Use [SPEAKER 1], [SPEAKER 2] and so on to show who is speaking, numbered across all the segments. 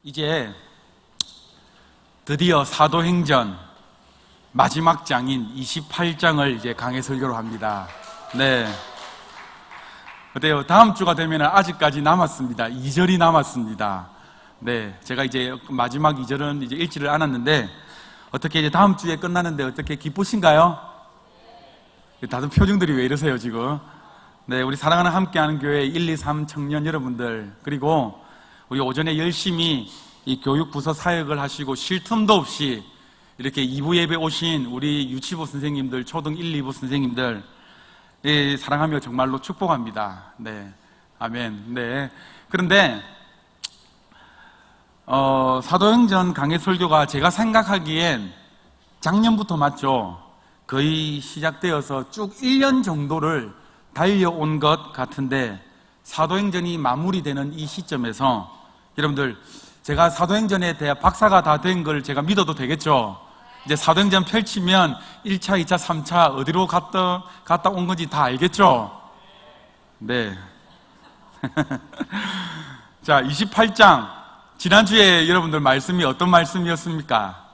[SPEAKER 1] 이제 드디어 사도행전 마지막 장인 28장을 이제 강해 설교로 합니다. 네. 어때요? 다음 주가 되면 아직까지 남았습니다. 2절이 남았습니다. 네. 제가 이제 마지막 2절은 이제 읽지를 않았는데, 어떻게 이제 다음 주에 끝나는데 어떻게 기쁘신가요? 다들 표정들이 왜 이러세요, 지금? 네. 우리 사랑하는 함께하는 교회 1, 2, 3 청년 여러분들, 그리고 우리 오전에 열심히 이 교육부서 사역을 하시고 쉴 틈도 없이 이렇게 2부 예배 오신 우리 유치부 선생님들, 초등 1, 2부 선생님들, 사랑하며 정말로 축복합니다. 네. 아멘. 네. 그런데, 사도행전 강해 설교가 제가 생각하기엔 작년부터 맞죠? 거의 시작되어서 쭉 1년 정도를 달려온 것 같은데, 사도행전이 마무리되는 이 시점에서 여러분들, 제가 사도행전에 대해 박사가 다 된 걸 제가 믿어도 되겠죠? 이제 사도행전 펼치면 1차, 2차, 3차 어디로 갔다 온 건지 다 알겠죠? 네. 자, 28장. 지난주에 여러분들 말씀이 어떤 말씀이었습니까?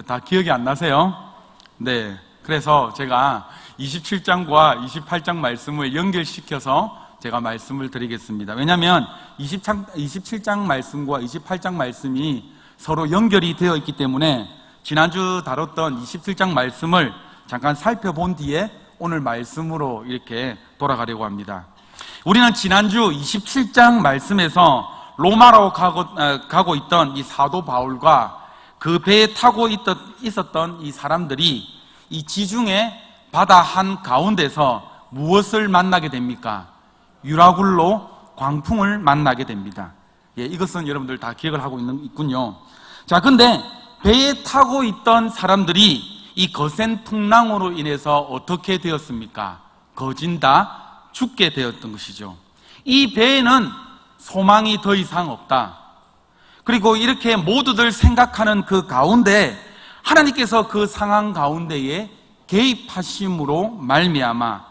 [SPEAKER 1] 다 기억이 안 나세요? 네. 그래서 제가 27장과 28장 말씀을 연결시켜서 제가 말씀을 드리겠습니다. 왜냐하면 27장 말씀과 28장 말씀이 서로 연결이 되어 있기 때문에 지난주 다뤘던 27장 말씀을 잠깐 살펴본 뒤에 오늘 말씀으로 이렇게 돌아가려고 합니다. 우리는 지난주 27장 말씀에서 로마로 가고 있던 이 사도 바울과 그 배에 타고 있었던 이 사람들이 이 지중해 바다 한 가운데서 무엇을 만나게 됩니까? 유라굴로 광풍을 만나게 됩니다. 예, 이것은 여러분들 다 기억을 하고 있군요. 자, 근데 배에 타고 있던 사람들이 이 거센 풍랑으로 인해서 어떻게 되었습니까? 거진다 죽게 되었던 것이죠. 이 배에는 소망이 더 이상 없다. 그리고 이렇게 모두들 생각하는 그 가운데 하나님께서 그 상황 가운데에 개입하심으로 말미암아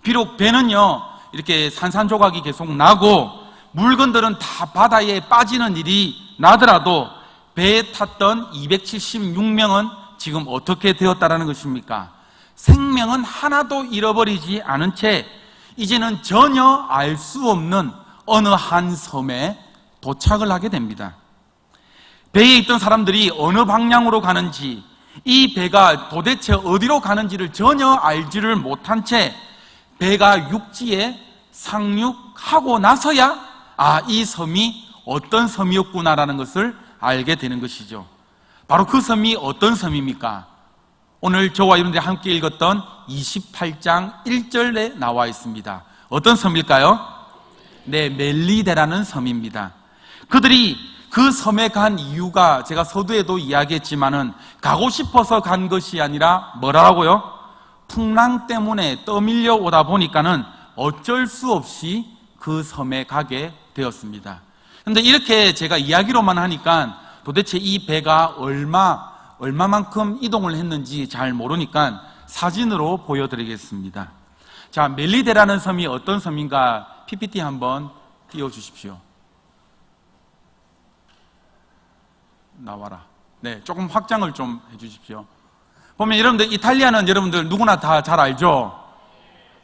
[SPEAKER 1] 비록 배는요 이렇게 산산조각이 계속 나고 물건들은 다 바다에 빠지는 일이 나더라도 배에 탔던 276명은 지금 어떻게 되었다라는 것입니까? 생명은 하나도 잃어버리지 않은 채 이제는 전혀 알 수 없는 어느 한 섬에 도착을 하게 됩니다. 배에 있던 사람들이 어느 방향으로 가는지, 이 배가 도대체 어디로 가는지를 전혀 알지를 못한 채 배가 육지에 상륙하고 나서야 이 섬이 어떤 섬이었구나라는 것을 알게 되는 것이죠. 바로 그 섬이 어떤 섬입니까? 오늘 저와 여러분들이 함께 읽었던 28장 1절에 나와 있습니다. 어떤 섬일까요? 네, 멜리데라는 섬입니다. 그들이 그 섬에 간 이유가 제가 서두에도 이야기했지만은 가고 싶어서 간 것이 아니라 뭐라고요? 풍랑 때문에 떠밀려 오다 보니까는 어쩔 수 없이 그 섬에 가게 되었습니다. 그런데 이렇게 제가 이야기로만 하니까 도대체 이 배가 얼마만큼 이동을 했는지 잘 모르니까 사진으로 보여드리겠습니다. 자, 멜리데라는 섬이 어떤 섬인가 PPT 한번 띄워주십시오. 나와라. 네, 조금 확장을 좀 해주십시오. 보면 여러분들 이탈리아는 여러분들 누구나 다 잘 알죠?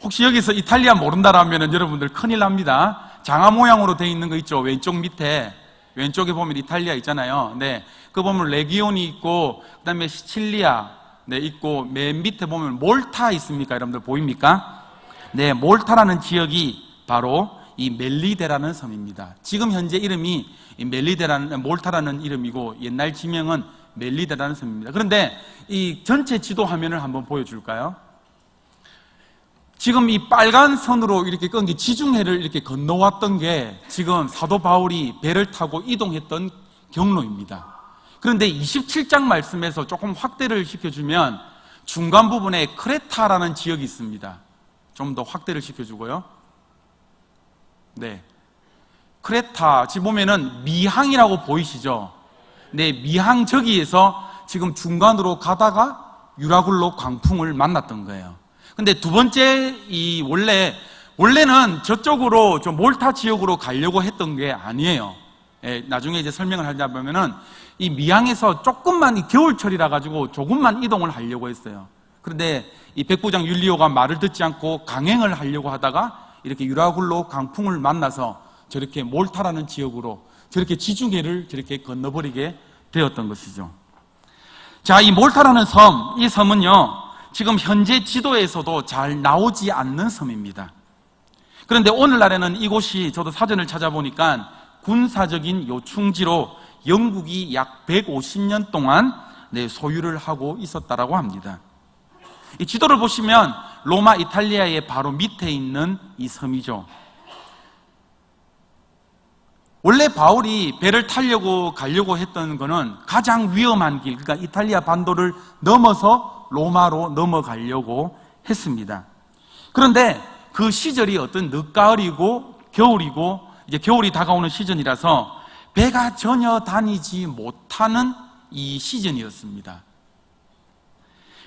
[SPEAKER 1] 혹시 여기서 이탈리아 모른다라면 여러분들 큰일 납니다. 장화 모양으로 되어 있는 거 있죠? 왼쪽 밑에 왼쪽에 보면 이탈리아 있잖아요. 네, 그 보면 레기온이 있고 그 다음에 시칠리아 네 있고 맨 밑에 보면 몰타 있습니까? 여러분들 보입니까? 네, 몰타라는 지역이 바로 이 멜리데라는 섬입니다. 지금 현재 이름이 몰타라는 이름이고 옛날 지명은 멜리데라는 섬입니다. 그런데 이 전체 지도 화면을 한번 보여줄까요? 지금 이 빨간 선으로 이렇게 끈 게 지중해를 이렇게 건너왔던 게 지금 사도 바울이 배를 타고 이동했던 경로입니다. 그런데 27장 말씀에서 조금 확대를 시켜주면 중간 부분에 크레타라는 지역이 있습니다. 좀 더 확대를 시켜주고요. 네, 크레타 지금 보면은 미항이라고 보이시죠? 네, 미항 저기에서 지금 중간으로 가다가 유라굴로 광풍을 만났던 거예요. 근데 두 번째 원래는 저쪽으로 좀 몰타 지역으로 가려고 했던 게 아니에요. 나중에 이제 설명을 하자 보면은 이 미항에서 조금만 이 겨울철이라 가지고 조금만 이동을 하려고 했어요. 그런데 이 백부장 율리오가 말을 듣지 않고 강행을 하려고 하다가 이렇게 유라굴로 강풍을 만나서 저렇게 몰타라는 지역으로 저렇게 지중해를 저렇게 건너버리게 되었던 것이죠. 자, 이 몰타라는 섬, 이 섬은요, 지금 현재 지도에서도 잘 나오지 않는 섬입니다. 그런데 오늘날에는 이곳이 저도 사전을 찾아보니까 군사적인 요충지로 영국이 약 150년 동안 소유를 하고 있었다라고 합니다. 이 지도를 보시면 로마 이탈리아의 바로 밑에 있는 이 섬이죠. 원래 바울이 배를 타려고 가려고 했던 것은 가장 위험한 길, 그러니까 이탈리아 반도를 넘어서 로마로 넘어가려고 했습니다. 그런데 그 시절이 어떤 늦가을이고 겨울이고 이제 겨울이 다가오는 시즌이라서 배가 전혀 다니지 못하는 이 시즌이었습니다.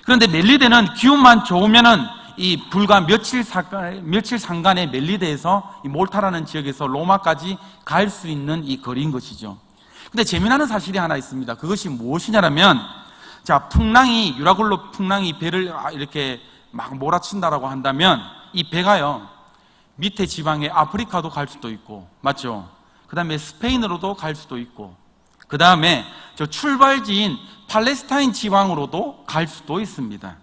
[SPEAKER 1] 그런데 멜리데는 기운만 좋으면은 이 불과 며칠 상간의 멜리데에서 이 몰타라는 지역에서 로마까지 갈 수 있는 이 거리인 것이죠. 근데 재미나는 사실이 하나 있습니다. 그것이 무엇이냐면, 자, 유라굴로 풍랑이 배를 이렇게 막 몰아친다라고 한다면 이 배가요, 밑에 지방의 아프리카도 갈 수도 있고, 맞죠? 그 다음에 스페인으로도 갈 수도 있고, 그 다음에 저 출발지인 팔레스타인 지방으로도 갈 수도 있습니다.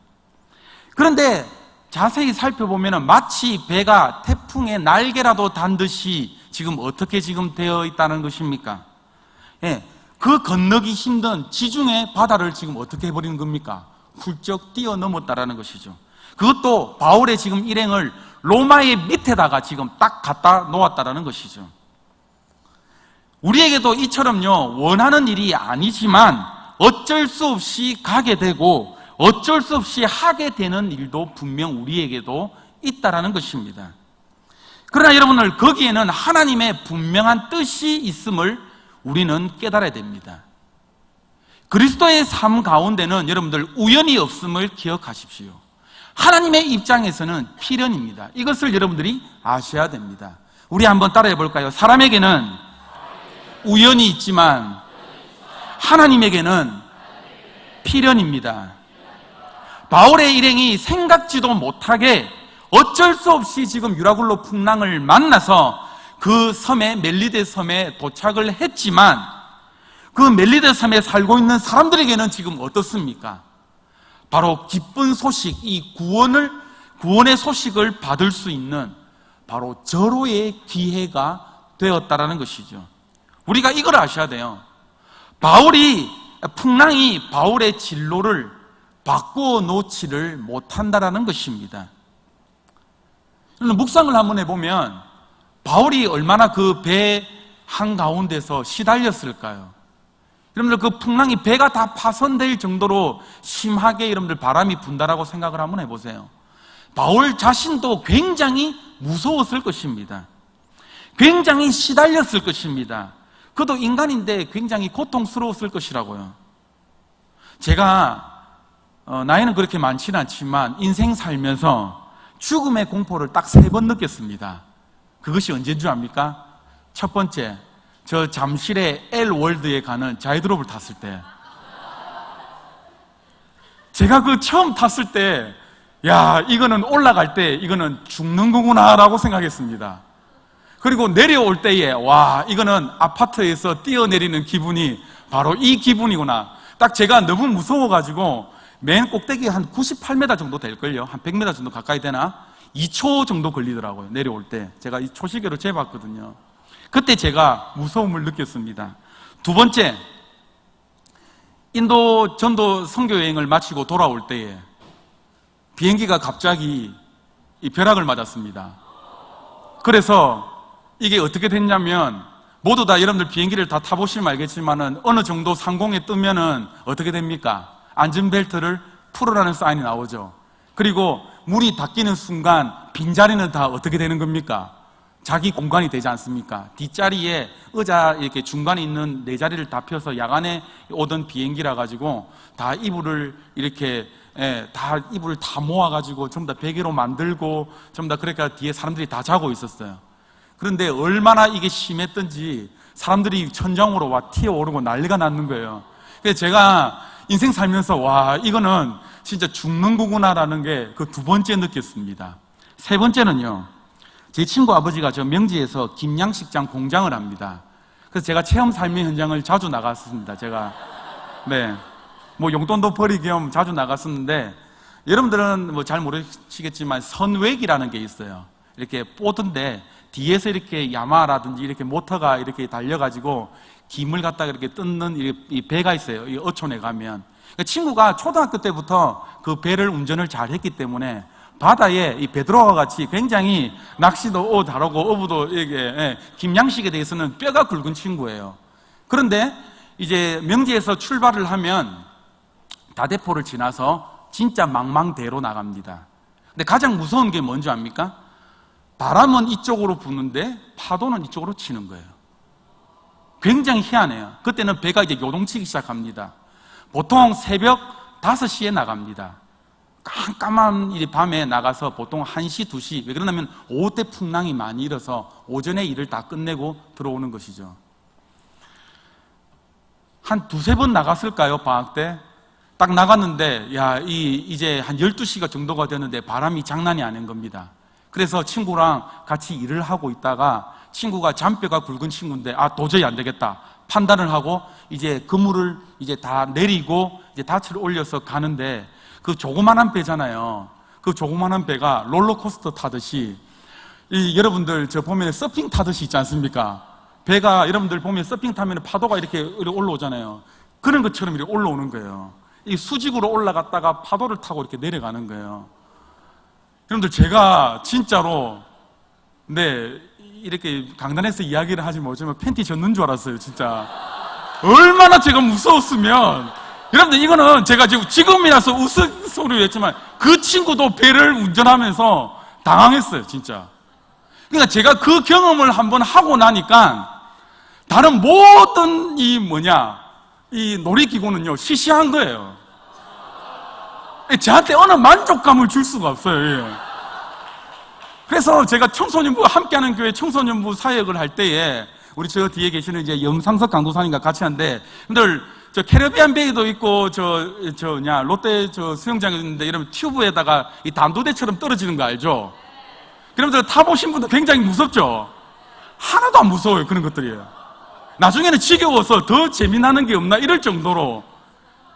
[SPEAKER 1] 그런데 자세히 살펴보면 마치 배가 태풍의 날개라도 단 듯이 지금 어떻게 지금 되어 있다는 것입니까? 그 건너기 힘든 지중해 바다를 지금 어떻게 해버리는 겁니까? 훌쩍 뛰어넘었다라는 것이죠. 그것도 바울의 지금 일행을 로마의 밑에다가 지금 딱 갖다 놓았다라는 것이죠. 우리에게도 이처럼요, 원하는 일이 아니지만 어쩔 수 없이 가게 되고 어쩔 수 없이 하게 되는 일도 분명 우리에게도 있다라는 것입니다. 그러나 여러분들, 거기에는 하나님의 분명한 뜻이 있음을 우리는 깨달아야 됩니다. 그리스도의 삶 가운데는 여러분들 우연이 없음을 기억하십시오. 하나님의 입장에서는 필연입니다. 이것을 여러분들이 아셔야 됩니다. 우리 한번 따라해 볼까요? 사람에게는 우연이 있지만 하나님에게는 필연입니다. 바울의 일행이 생각지도 못하게 어쩔 수 없이 지금 유라굴로 풍랑을 만나서 그 섬에, 멜리데 섬에 도착을 했지만 그 멜리데 섬에 살고 있는 사람들에게는 지금 어떻습니까? 바로 기쁜 소식, 이 구원의 소식을 받을 수 있는 바로 절호의 기회가 되었다라는 것이죠. 우리가 이걸 아셔야 돼요. 풍랑이 바울의 진로를 바꾸어 놓지를 못한다라는 것입니다. 묵상을 한번 해보면 바울이 얼마나 그 배 한가운데서 시달렸을까요? 여러분들, 그 풍랑이 배가 다 파손될 정도로 심하게 여러분들 바람이 분다라고 생각을 한번 해보세요. 바울 자신도 굉장히 무서웠을 것입니다. 굉장히 시달렸을 것입니다. 그도 인간인데 굉장히 고통스러웠을 것이라고요. 제가 나이는 그렇게 많지는 않지만 인생 살면서 죽음의 공포를 딱 3번 느꼈습니다. 그것이 언제인 줄 압니까? 첫 번째, 저 잠실의 L월드에 가는 자이드롭을 탔을 때, 제가 그 처음 탔을 때, 야, 이거는 올라갈 때 이거는 죽는 거구나 라고 생각했습니다. 그리고 내려올 때에, 와, 이거는 아파트에서 뛰어내리는 기분이 바로 이 기분이구나. 딱 제가 너무 무서워가지고 맨 꼭대기 한 98m 정도 될걸요. 한 100m 정도 가까이 되나? 2초 정도 걸리더라고요, 내려올 때. 제가 이 초시계로 재봤거든요. 그때 제가 무서움을 느꼈습니다. 두 번째, 인도 전도 선교 여행을 마치고 돌아올 때에 비행기가 갑자기 이 벼락을 맞았습니다. 그래서 이게 어떻게 됐냐면, 모두 다 여러분들 비행기를 다 타보시면 알겠지만은 어느 정도 상공에 뜨면은 어떻게 됩니까? 안전벨트를 풀으라는 사인이 나오죠. 그리고 문이 닫히는 순간 빈자리는 다 어떻게 되는 겁니까? 자기 공간이 되지 않습니까? 뒷자리에 의자 이렇게 중간에 있는 네 자리를 다 펴서 야간에 오던 비행기라 가지고 다 이불을 이렇게 다 이불을 다 모아가지고 전부 다 베개로 만들고 전부 다 그러니까 뒤에 사람들이 다 자고 있었어요. 그런데 얼마나 이게 심했던지 사람들이 천장으로 와 튀어오르고 난리가 났는 거예요. 그래서 제가 인생 살면서 와, 이거는 진짜 죽는 거구나라는 게 그 두 번째 느꼈습니다. 세 번째는요, 제 친구 아버지가 저 명지에서 김양식장 공장을 합니다. 그래서 제가 체험 삶의 현장을 자주 나갔습니다. 제가 뭐 용돈도 벌이 겸 자주 나갔었는데, 여러분들은 뭐 잘 모르시겠지만 선웩이라는 게 있어요. 이렇게 뽀든데 뒤에서 이렇게 야마라든지 이렇게 모터가 이렇게 달려가지고 김을 갖다가 이렇게 뜯는 이 배가 있어요. 이 어촌에 가면. 그러니까 친구가 초등학교 때부터 그 배를 운전을 잘 했기 때문에 바다에 이 베드로와 같이 굉장히 낚시도 잘하고 어부도 이게 김양식에 대해서는 뼈가 굵은 친구예요. 그런데 이제 명지에서 출발을 하면 다대포를 지나서 진짜 망망대로 나갑니다. 근데 가장 무서운 게 뭔지 압니까? 바람은 이쪽으로 부는데 파도는 이쪽으로 치는 거예요. 굉장히 희한해요. 그때는 배가 이제 요동치기 시작합니다. 보통 새벽 5시에 나갑니다. 깜깜한 이 밤에 나가서 보통 1시, 2시. 왜 그러냐면 오후 때 풍랑이 많이 일어서 오전에 일을 다 끝내고 들어오는 것이죠. 한 2-3번 나갔을까요? 방학 때? 딱 나갔는데 이제 한 12시가 정도가 됐는데 바람이 장난이 아닌 겁니다. 그래서 친구랑 같이 일을 하고 있다가 친구가 잔뼈가 굵은 친구인데 도저히 안 되겠다 판단을 하고 이제 그물을 이제 다 내리고 이제 닻을 올려서 가는데, 그 조그만한 배잖아요. 그 조그만한 배가 롤러코스터 타듯이 여러분들 저 보면 서핑 타듯이 있지 않습니까? 배가 여러분들 보면 서핑 타면 파도가 이렇게 올라오잖아요. 그런 것처럼 이렇게 올라오는 거예요. 이 수직으로 올라갔다가 파도를 타고 이렇게 내려가는 거예요. 여러분들 제가 진짜로 이렇게 강단에서 이야기를 하지 못하지만 팬티 젖는 줄 알았어요. 진짜 얼마나 제가 무서웠으면. 여러분들 이거는 제가 지금이라서 우스소리로 했지만 그 친구도 배를 운전하면서 당황했어요. 진짜. 그러니까 제가 그 경험을 한번 하고 나니까 다른 모든 이 놀이기구는요 시시한 거예요. 저한테 어느 만족감을 줄 수가 없어요. 그래서 제가 청소년부와 함께하는 교회 청소년부 사역을 할 때에 우리 저 뒤에 계시는 이제 염상석 강도사님과 같이 하는데, 여러분들 저 캐리비안 베이도 있고 롯데 수영장이 있는데 여러분 튜브에다가 이 단도대처럼 떨어지는 거 알죠? 여러분들 타보신 분들 굉장히 무섭죠? 하나도 안 무서워요. 그런 것들이에요. 나중에는 지겨워서 더 재미나는 게 없나 이럴 정도로.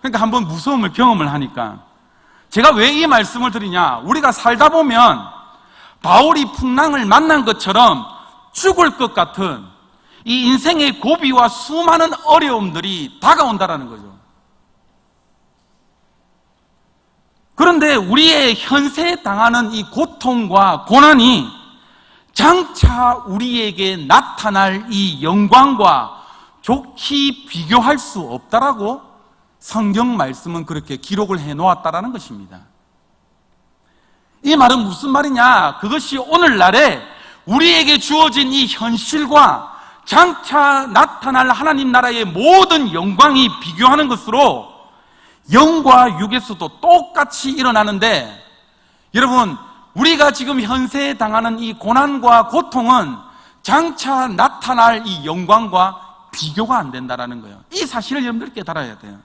[SPEAKER 1] 그러니까 한번 무서움을 경험을 하니까. 제가 왜 이 말씀을 드리냐, 우리가 살다 보면 바울이 풍랑을 만난 것처럼 죽을 것 같은 이 인생의 고비와 수많은 어려움들이 다가온다라는 거죠. 그런데 우리의 현세에 당하는 이 고통과 고난이 장차 우리에게 나타날 이 영광과 좋게 비교할 수 없다라고 성경 말씀은 그렇게 기록을 해놓았다라는 것입니다. 이 말은 무슨 말이냐? 그것이 오늘날에 우리에게 주어진 이 현실과 장차 나타날 하나님 나라의 모든 영광이 비교하는 것으로 영과 육에서도 똑같이 일어나는데, 여러분 우리가 지금 현세에 당하는 이 고난과 고통은 장차 나타날 이 영광과 비교가 안 된다는 거예요. 이 사실을 여러분들 깨달아야 돼요.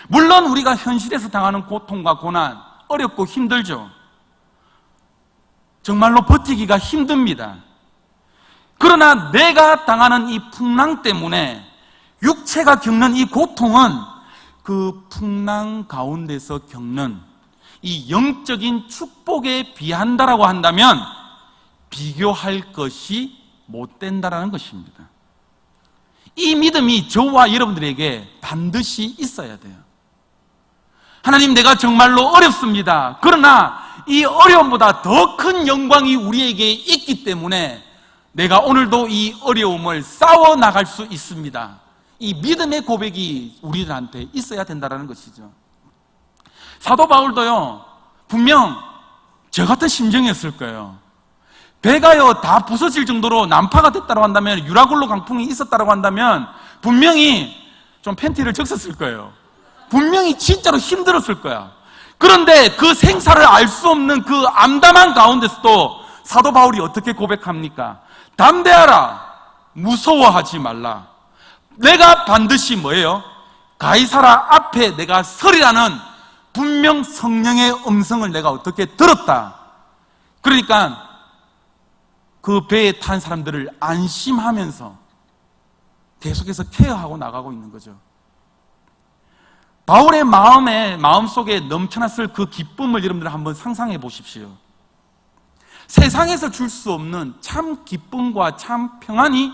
[SPEAKER 1] 물론 우리가 현실에서 당하는 고통과 고난 어렵고 힘들죠. 정말로 버티기가 힘듭니다. 그러나 내가 당하는 이 풍랑 때문에 육체가 겪는 이 고통은 그 풍랑 가운데서 겪는 이 영적인 축복에 비한다라고 한다면 비교할 것이 못 된다라는 것입니다. 이 믿음이 저와 여러분들에게 반드시 있어야 돼요. 하나님, 내가 정말로 어렵습니다. 그러나 이 어려움보다 더 큰 영광이 우리에게 있기 때문에 내가 오늘도 이 어려움을 싸워 나갈 수 있습니다. 이 믿음의 고백이 우리들한테 있어야 된다는 것이죠. 사도 바울도요, 분명 저 같은 심정이었을 거예요. 배가요 다 부서질 정도로 난파가 됐다고 한다면, 유라굴로 강풍이 있었다고 한다면 분명히 좀 팬티를 적셨을 거예요. 분명히 진짜로 힘들었을 거야. 그런데 그 생사를 알 수 없는 그 암담한 가운데서도 사도 바울이 어떻게 고백합니까? 담대하라, 무서워하지 말라. 내가 반드시 뭐예요? 가이사라 앞에 내가 서리라는 분명 성령의 음성을 내가 어떻게 들었다. 그러니까 그 배에 탄 사람들을 안심하면서 계속해서 케어하고 나가고 있는 거죠. 바울의 마음속에 넘쳐났을 그 기쁨을 여러분들 한번 상상해 보십시오. 세상에서 줄 수 없는 참 기쁨과 참 평안이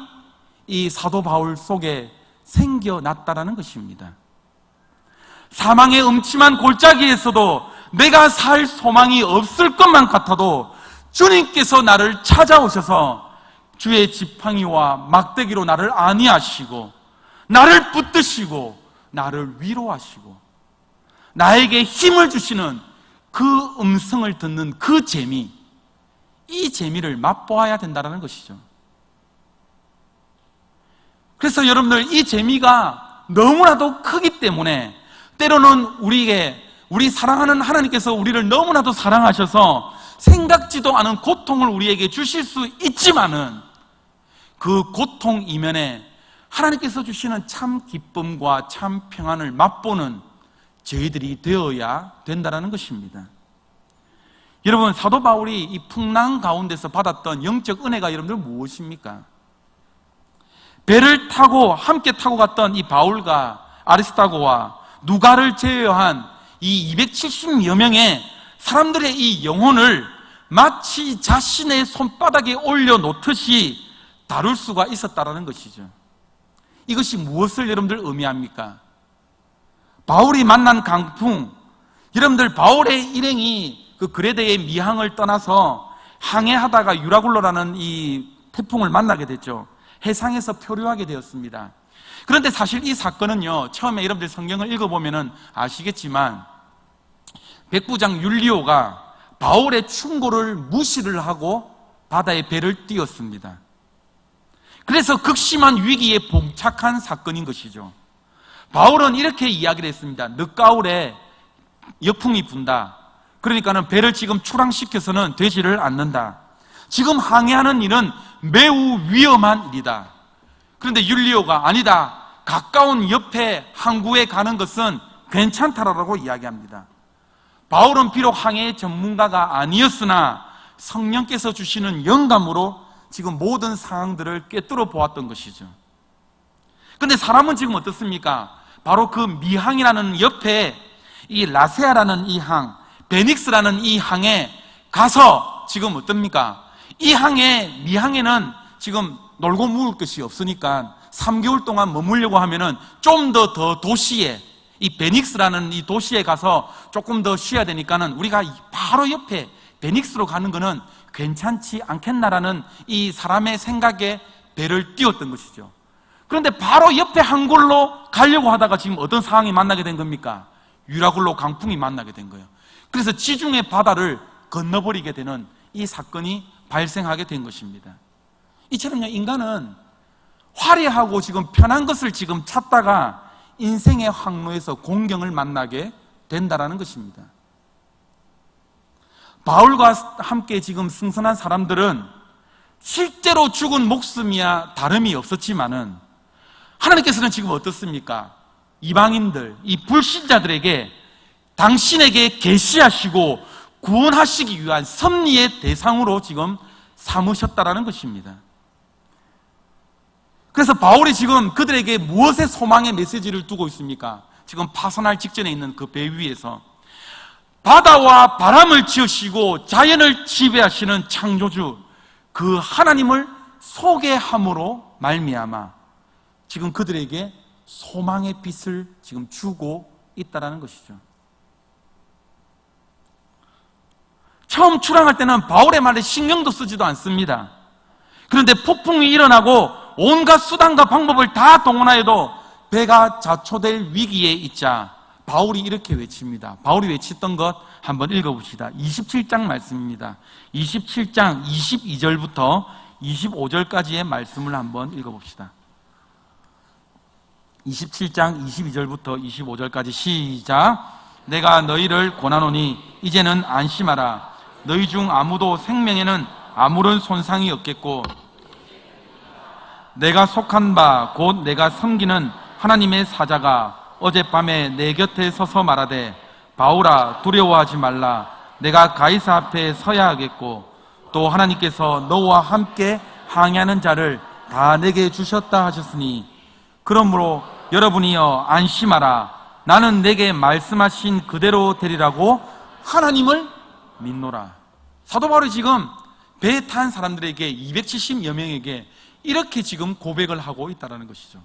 [SPEAKER 1] 이 사도 바울 속에 생겨났다라는 것입니다. 사망의 음침한 골짜기에서도 내가 살 소망이 없을 것만 같아도 주님께서 나를 찾아오셔서 주의 지팡이와 막대기로 나를 안위하시고 나를 붙드시고 나를 위로하시고 나에게 힘을 주시는 그 음성을 듣는 그 재미, 이 재미를 맛보아야 된다는 것이죠. 그래서 여러분들 이 재미가 너무나도 크기 때문에 때로는 우리 사랑하는 하나님께서 우리를 너무나도 사랑하셔서 생각지도 않은 고통을 우리에게 주실 수 있지만은 그 고통 이면에 하나님께서 주시는 참 기쁨과 참 평안을 맛보는 저희들이 되어야 된다는 것입니다. 여러분, 사도 바울이 이 풍랑 가운데서 받았던 영적 은혜가 여러분들 무엇입니까? 배를 타고 함께 타고 갔던 이 바울과 아리스타고와 누가를 제외한 이 270여 명의 사람들의 이 영혼을 마치 자신의 손바닥에 올려놓듯이 다룰 수가 있었다는 것이죠. 이것이 무엇을 여러분들 의미합니까? 바울이 만난 강풍, 여러분들 바울의 일행이 그 그레데의 미항을 떠나서 항해하다가 유라굴로라는 이 태풍을 만나게 됐죠. 해상에서 표류하게 되었습니다. 그런데 사실 이 사건은요, 처음에 여러분들 성경을 읽어보면 아시겠지만 백부장 율리오가 바울의 충고를 무시를 하고 바다에 배를 띄웠습니다. 그래서 극심한 위기에 봉착한 사건인 것이죠. 바울은 이렇게 이야기를 했습니다. 늦가을에 역풍이 분다. 그러니까는 배를 지금 출항시켜서는 되지를 않는다. 지금 항해하는 일은 매우 위험한 일이다. 그런데 율리오가 아니다, 가까운 옆에 항구에 가는 것은 괜찮다라고 이야기합니다. 바울은 비록 항해의 전문가가 아니었으나 성령께서 주시는 영감으로 지금 모든 상황들을 꿰뚫어 보았던 것이죠. 그런데 사람은 지금 어떻습니까? 바로 그 미항이라는 옆에 이 라세아라는 이 항, 베닉스라는 이 항에 가서 지금 어떻습니까? 이 항에, 미항에는 지금 놀고 묵을 것이 없으니까 3개월 동안 머물려고 하면은 좀 더 도시에, 이 베닉스라는 이 도시에 가서 조금 더 쉬어야 되니까는 우리가 바로 옆에 베닉스로 가는 거는 괜찮지 않겠나라는 이 사람의 생각에 배를 띄웠던 것이죠. 그런데 바로 옆에 한 곳로 가려고 하다가 지금 어떤 상황이 만나게 된 겁니까? 유라굴로 강풍이 만나게 된 거예요. 그래서 지중해 바다를 건너버리게 되는 이 사건이 발생하게 된 것입니다. 이처럼요, 인간은 화려하고 지금 편한 것을 지금 찾다가 인생의 항로에서 공경을 만나게 된다라는 것입니다. 바울과 함께 지금 승선한 사람들은 실제로 죽은 목숨이야 다름이 없었지만은 하나님께서는 지금 어떻습니까? 이방인들, 이 불신자들에게 당신에게 계시하시고 구원하시기 위한 섭리의 대상으로 지금 삼으셨다라는 것입니다. 그래서 바울이 지금 그들에게 무엇의 소망의 메시지를 두고 있습니까? 지금 파손할 직전에 있는 그 배 위에서 바다와 바람을 지으시고 자연을 지배하시는 창조주 그 하나님을 소개함으로 말미암아 지금 그들에게 소망의 빛을 지금 주고 있다는 것이죠. 처음 출항할 때는 바울의 말에 신경도 쓰지도 않습니다. 그런데 폭풍이 일어나고 온갖 수단과 방법을 다 동원하여도 배가 자초될 위기에 있자 바울이 이렇게 외칩니다. 바울이 외쳤던 것 한번 읽어봅시다. 27장 말씀입니다. 27장 22절부터 25절까지의 말씀을 한번 읽어봅시다. 27장 22절부터 25절까지 시작. 내가 너희를 권하노니 이제는 안심하라. 너희 중 아무도 생명에는 아무런 손상이 없겠고 내가 속한 바 곧 내가 섬기는 하나님의 사자가 어젯밤에 내 곁에 서서 말하되 바울아 두려워하지 말라 내가 가이사 앞에 서야 하겠고 또 하나님께서 너와 함께 항해하는 자를 다 내게 주셨다 하셨으니 그러므로 여러분이여 안심하라 나는 내게 말씀하신 그대로 되리라고 하나님을 믿노라. 사도 바울이 지금 배에 탄 사람들에게 270여 명에게 이렇게 지금 고백을 하고 있다는 것이죠.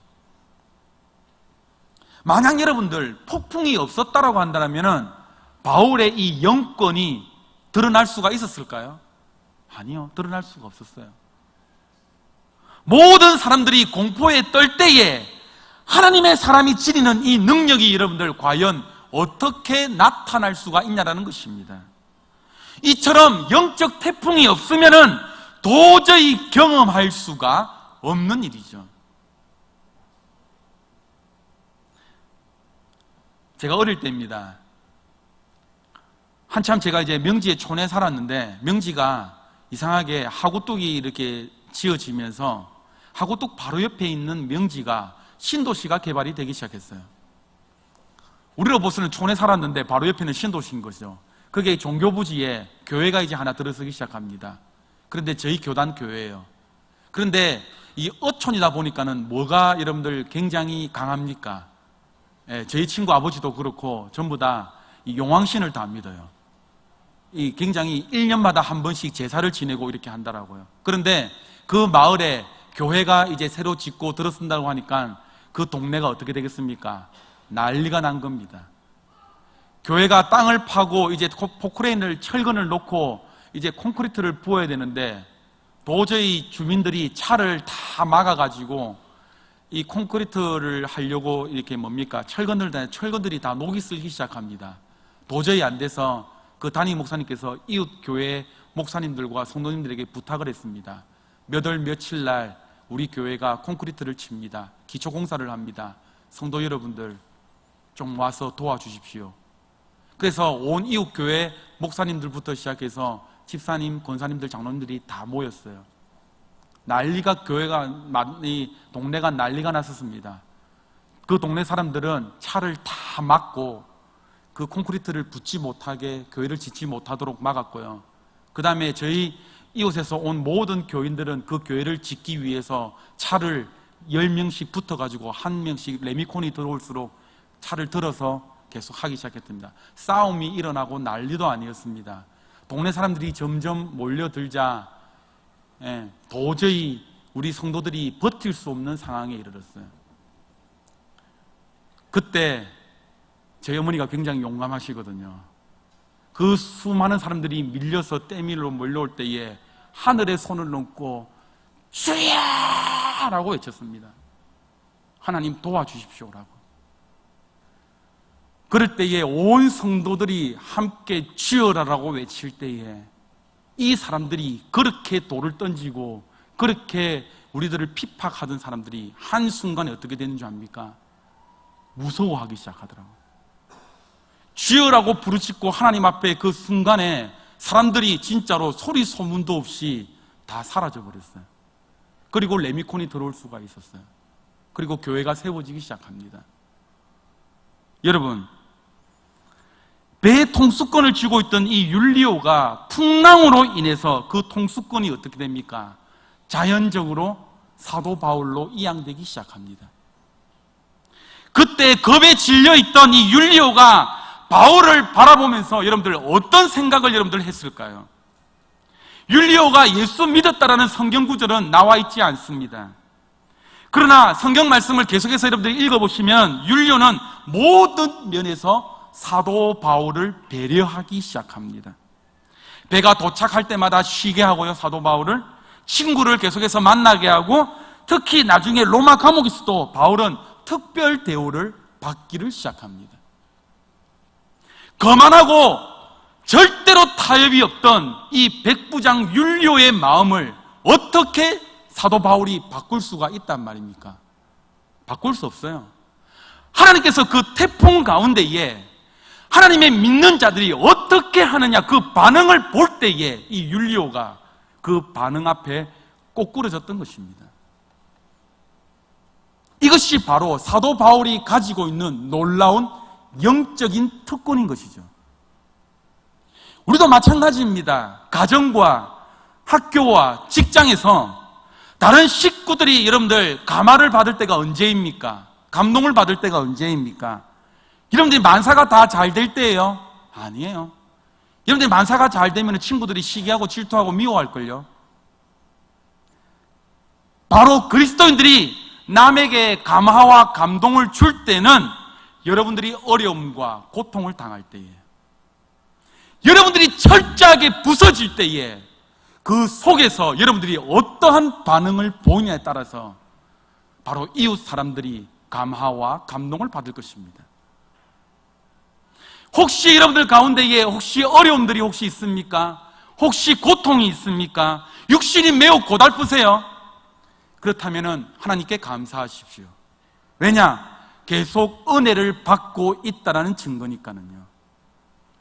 [SPEAKER 1] 만약 여러분들 폭풍이 없었다라고 한다면 바울의 이 영권이 드러날 수가 있었을까요? 아니요, 드러날 수가 없었어요. 모든 사람들이 공포에 떨 때에 하나님의 사람이 지니는 이 능력이 여러분들 과연 어떻게 나타날 수가 있냐라는 것입니다. 이처럼 영적 태풍이 없으면은 도저히 경험할 수가 없는 일이죠. 제가 어릴 때입니다. 한참 제가 이제 명지의 촌에 살았는데 명지가 이상하게 하구뚝이 이렇게 지어지면서 하구뚝 바로 옆에 있는 명지가 신도시가 개발이 되기 시작했어요. 우리로 보서는 촌에 살았는데 바로 옆에는 신도시인 거죠. 그게 종교부지에 교회가 이제 하나 들어서기 시작합니다. 그런데 저희 교단 교회예요. 그런데 이 어촌이다 보니까는 뭐가 여러분들 굉장히 강합니까? 저희 친구 아버지도 그렇고 전부 다 이 용왕신을 다 믿어요. 이 굉장히 1년마다 한 번씩 제사를 지내고 이렇게 한다라고요. 그런데 그 마을에 교회가 이제 새로 짓고 들어선다고 하니까 그 동네가 어떻게 되겠습니까? 난리가 난 겁니다. 교회가 땅을 파고 이제 포크레인을 철근을 놓고 이제 콘크리트를 부어야 되는데 도저히 주민들이 차를 다 막아가지고 이 콘크리트를 하려고 이렇게 철근들이 다 녹이 슬기 시작합니다. 도저히 안 돼서 그 담임 목사님께서 이웃 교회 목사님들과 성도님들에게 부탁을 했습니다. 몇 월 며칠 날 우리 교회가 콘크리트를 칩니다. 기초 공사를 합니다. 성도 여러분들 좀 와서 도와주십시오. 그래서 온 이웃 교회 목사님들부터 시작해서 집사님, 권사님들, 장로님들이 다 모였어요. 난리가 이 동네가 난리가 났었습니다. 그 동네 사람들은 차를 다 막고 그 콘크리트를 붓지 못하게 교회를 짓지 못하도록 막았고요. 그 다음에 저희 이웃에서 온 모든 교인들은 그 교회를 짓기 위해서 차를 10명씩 붙어가지고 한 명씩 레미콘이 들어올수록 차를 들어서 계속 하기 시작했습니다. 싸움이 일어나고 난리도 아니었습니다. 동네 사람들이 점점 몰려들자 도저히 우리 성도들이 버틸 수 없는 상황에 이르렀어요. 그때 저희 어머니가 굉장히 용감하시거든요. 그 수많은 사람들이 밀려서 때밀로 몰려올 때에 하늘에 손을 얹고 주여! 라고 외쳤습니다. 하나님 도와주십시오라고. 그럴 때에 온 성도들이 함께 주여라라고 외칠 때에 이 사람들이 그렇게 돌을 던지고 그렇게 우리들을 핍박하던 사람들이 한순간에 어떻게 되는 줄 압니까? 무서워하기 시작하더라고요. 주여라고 부르짖고 하나님 앞에 그 순간에 사람들이 진짜로 소리 소문도 없이 다 사라져버렸어요. 그리고 레미콘이 들어올 수가 있었어요. 그리고 교회가 세워지기 시작합니다. 여러분, 배의 통수권을 쥐고 있던 이 율리오가 풍랑으로 인해서 그 통수권이 어떻게 됩니까? 자연적으로 사도 바울로 이양되기 시작합니다. 그때 겁에 질려있던 이 율리오가 바울을 바라보면서 여러분들 어떤 생각을 여러분들 했을까요? 율리오가 예수 믿었다라는 성경 구절은 나와 있지 않습니다. 그러나 성경 말씀을 계속해서 여러분들이 읽어보시면 율리오는 모든 면에서 사도 바울을 배려하기 시작합니다. 배가 도착할 때마다 쉬게 하고요, 사도 바울을. 친구를 계속해서 만나게 하고, 특히 나중에 로마 감옥에서도 바울은 특별 대우를 받기를 시작합니다. 거만하고 절대로 타협이 없던 이 백부장 율리오의 마음을 어떻게 사도 바울이 바꿀 수가 있단 말입니까? 바꿀 수 없어요. 하나님께서 그 태풍 가운데에 하나님의 믿는 자들이 어떻게 하느냐 그 반응을 볼 때에 이 율리오가 그 반응 앞에 꼬꾸러졌던 것입니다. 이것이 바로 사도 바울이 가지고 있는 놀라운 영적인 특권인 것이죠. 우리도 마찬가지입니다. 가정과 학교와 직장에서 다른 식구들이 여러분들 감화를 받을 때가 언제입니까? 감동을 받을 때가 언제입니까? 여러분들이 만사가 다 잘 될 때예요? 아니에요. 여러분들이 만사가 잘 되면 친구들이 시기하고 질투하고 미워할걸요. 바로 그리스도인들이 남에게 감화와 감동을 줄 때는 여러분들이 어려움과 고통을 당할 때예요. 여러분들이 철저하게 부서질 때에 그 속에서 여러분들이 어떠한 반응을 보이냐에 따라서 바로 이웃 사람들이 감화와 감동을 받을 것입니다. 혹시 여러분들 가운데에 혹시 어려움들이 혹시 있습니까? 혹시 고통이 있습니까? 육신이 매우 고달프세요? 그렇다면 하나님께 감사하십시오. 왜냐? 계속 은혜를 받고 있다는 증거니까는요.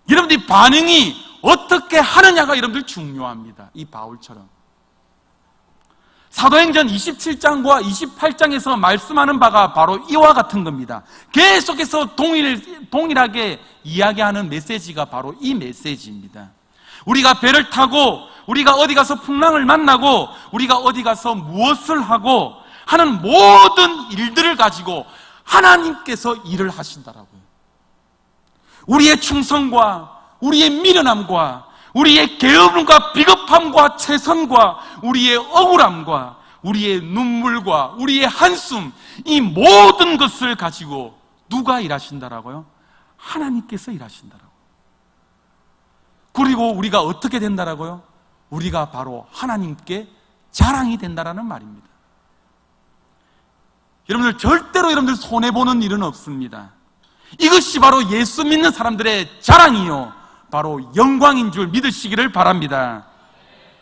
[SPEAKER 1] 여러분들이 반응이 어떻게 하느냐가 여러분들 중요합니다. 이 바울처럼. 사도행전 27장과 28장에서 말씀하는 바가 바로 이와 같은 겁니다. 계속해서 동일하게 이야기하는 메시지가 바로 이 메시지입니다. 우리가 배를 타고 우리가 어디 가서 풍랑을 만나고 우리가 어디 가서 무엇을 하고 하는 모든 일들을 가지고 하나님께서 일을 하신다라고요. 우리의 충성과 우리의 미련함과 우리의 게으름과 비겁함과 최선과 우리의 억울함과 우리의 눈물과 우리의 한숨, 이 모든 것을 가지고 누가 일하신다라고요? 하나님께서 일하신다라고. 그리고 우리가 어떻게 된다라고요? 우리가 바로 하나님께 자랑이 된다라는 말입니다. 여러분들 절대로 여러분들 손해보는 일은 없습니다. 이것이 바로 예수 믿는 사람들의 자랑이요, 바로 영광인 줄 믿으시기를 바랍니다.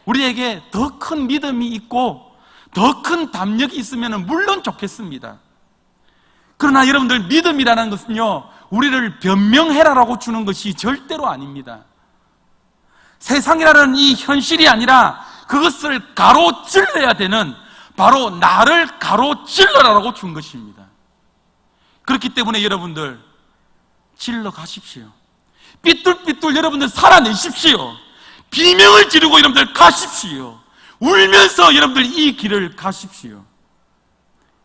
[SPEAKER 1] 우리에게 더 큰 믿음이 있고 더 큰 담력이 있으면 물론 좋겠습니다. 그러나 여러분들, 믿음이라는 것은요, 우리를 변명해라라고 주는 것이 절대로 아닙니다. 세상이라는 이 현실이 아니라 그것을 가로질러야 되는, 바로 나를 가로질러라라고 준 것입니다. 그렇기 때문에 여러분들 질러 가십시오. 삐뚤삐뚤 여러분들 살아내십시오. 비명을 지르고 여러분들 가십시오. 울면서 여러분들 이 길을 가십시오.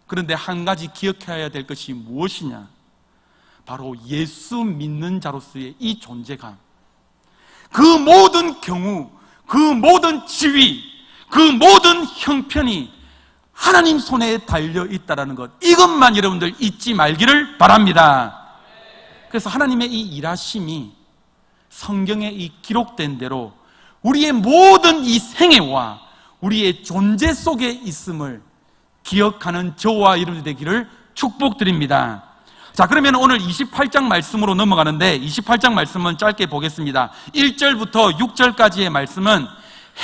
[SPEAKER 1] 그런데 한 가지 기억해야 될 것이 무엇이냐? 바로 예수 믿는 자로서의 이 존재감. 그 모든 경우, 그 모든 지위, 그 모든 형편이 하나님 손에 달려 있다는 것, 이것만 여러분들 잊지 말기를 바랍니다. 그래서 하나님의 이 일하심이 성경에 이 기록된 대로 우리의 모든 이 생애와 우리의 존재 속에 있음을 기억하는 저와 여러분들 되기를 축복드립니다. 자, 그러면 오늘 28장 말씀으로 넘어가는데, 28장 말씀은 짧게 보겠습니다. 1절부터 6절까지의 말씀은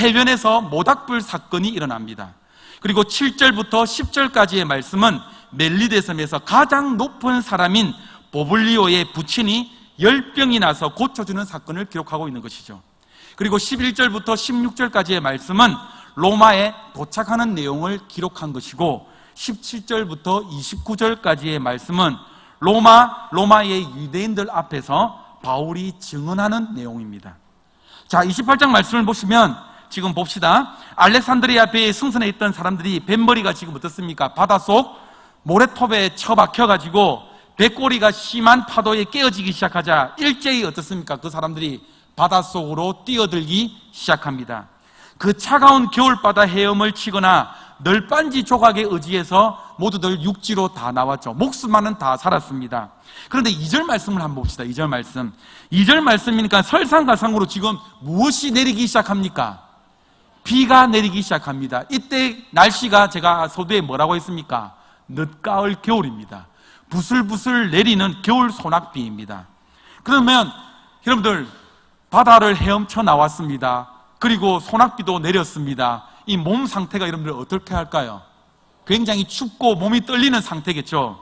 [SPEAKER 1] 해변에서 모닥불 사건이 일어납니다. 그리고 7절부터 10절까지의 말씀은 멜리데 섬에서 가장 높은 사람인 보블리오의 부친이 열병이 나서 고쳐주는 사건을 기록하고 있는 것이죠. 그리고 11절부터 16절까지의 말씀은 로마에 도착하는 내용을 기록한 것이고, 17절부터 29절까지의 말씀은 로마의 유대인들 앞에서 바울이 증언하는 내용입니다. 자, 28장 말씀을 보시면 지금 봅시다. 알렉산드리아 배에 승선해 있던 사람들이 뱃머리가 지금 어떻습니까? 바닷속 모래톱에 처박혀가지고 배꼬리가 심한 파도에 깨어지기 시작하자 일제히 어떻습니까? 그 사람들이 바닷속으로 뛰어들기 시작합니다. 그 차가운 겨울바다 헤엄을 치거나 널빤지 조각에 의지해서 모두들 육지로 다 나왔죠. 목숨만은 다 살았습니다. 그런데 2절 말씀을 한번 봅시다. 2절 말씀. 2절 말씀이니까 설상가상으로 지금 무엇이 내리기 시작합니까? 비가 내리기 시작합니다. 이때 날씨가 제가 서두에 뭐라고 했습니까? 늦가을 겨울입니다. 부슬부슬 내리는 겨울 소낙비입니다. 그러면 여러분들, 바다를 헤엄쳐 나왔습니다. 그리고 소낙비도 내렸습니다. 이 몸 상태가 여러분들 어떻게 할까요? 굉장히 춥고 몸이 떨리는 상태겠죠.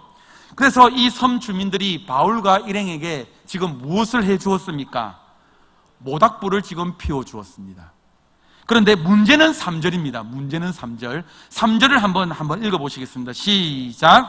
[SPEAKER 1] 그래서 이 섬 주민들이 바울과 일행에게 지금 무엇을 해 주었습니까? 모닥불을 지금 피워 주었습니다. 그런데 문제는 3절입니다. 문제는 3절. 3절을 한번 읽어보시겠습니다. 시작.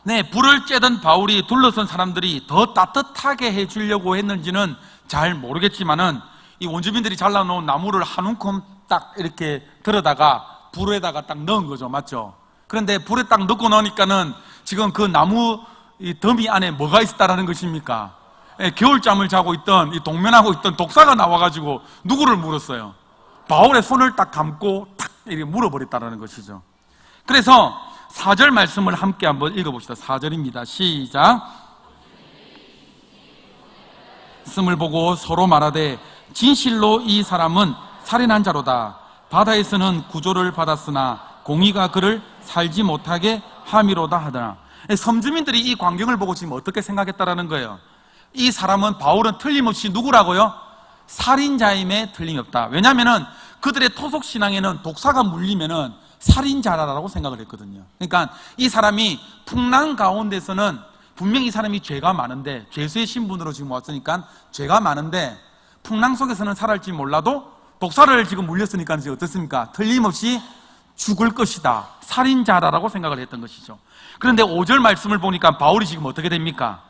[SPEAKER 1] 네, 불을 쬐던 바울이 둘러선 사람들이 더 따뜻하게 해주려고 했는지는 잘 모르겠지만은 이 원주민들이 잘라놓은 나무를 한 움큼 딱 이렇게 들어다가 불에다가 딱 넣은 거죠. 맞죠? 그런데 불에 딱 넣고 나니까는 지금 그 나무 이 더미 안에 뭐가 있었다라는 것입니까? 예, 겨울잠을 자고 있던 이 동면하고 있던 독사가 나와가지고 누구를 물었어요? 바울의 손을 딱 감고 탁 이렇게 물어버렸다라는 것이죠. 그래서 4절 말씀을 함께 한번 읽어봅시다. 4절입니다. 시작. 말씀을 보고 서로 말하되 진실로 이 사람은 살인한 자로다. 바다에서는 구조를 받았으나 공의가 그를 살지 못하게 함이로다 하더라. 섬주민들이 이 광경을 보고 지금 어떻게 생각했다라는 거예요? 이 사람은, 바울은 틀림없이 누구라고요? 살인자임에 틀림이 없다. 왜냐하면 그들의 토속신앙에는 독사가 물리면은 살인자라고 생각을 했거든요. 그러니까 이 사람이 풍랑 가운데서는 분명히 이 사람이 죄가 많은데, 죄수의 신분으로 지금 왔으니까 죄가 많은데 풍랑 속에서는 살았지 몰라도 독사를 지금 물렸으니까 이제 어떻습니까? 틀림없이 죽을 것이다, 살인자라고 생각을 했던 것이죠. 그런데 5절 말씀을 보니까 바울이 지금 어떻게 됩니까?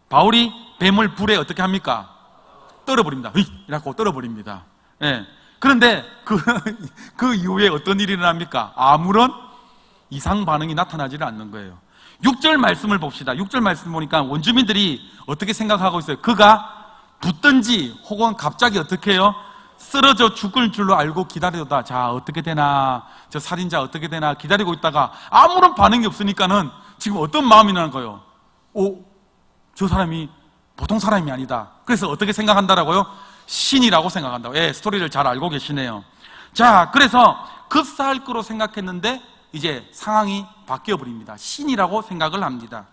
[SPEAKER 1] 바울이 뱀을 불에 어떻게 합니까? 떨어버립니다. 이라고 떨어버립니다. 예. 그런데 그 이후에 어떤 일이 일어납니까? 아무런 이상 반응이 나타나지를 않는 거예요. 6절 말씀을 봅시다. 6절 말씀 보니까 원주민들이 어떻게 생각하고 있어요? 그가 붙든지 혹은 갑자기 어떻게 해요? 쓰러져 죽을 줄로 알고 기다리다. 자, 어떻게 되나, 저 살인자 어떻게 되나 기다리고 있다가 아무런 반응이 없으니까는 지금 어떤 마음이 나는 거예요? 저 사람이 보통 사람이 아니다. 그래서 어떻게 생각한다라고요? 신이라고 생각한다고. 예, 스토리를 잘 알고 계시네요. 자, 그래서 급사할 거로 생각했는데 이제 상황이 바뀌어 버립니다. 신이라고 생각을 합니다.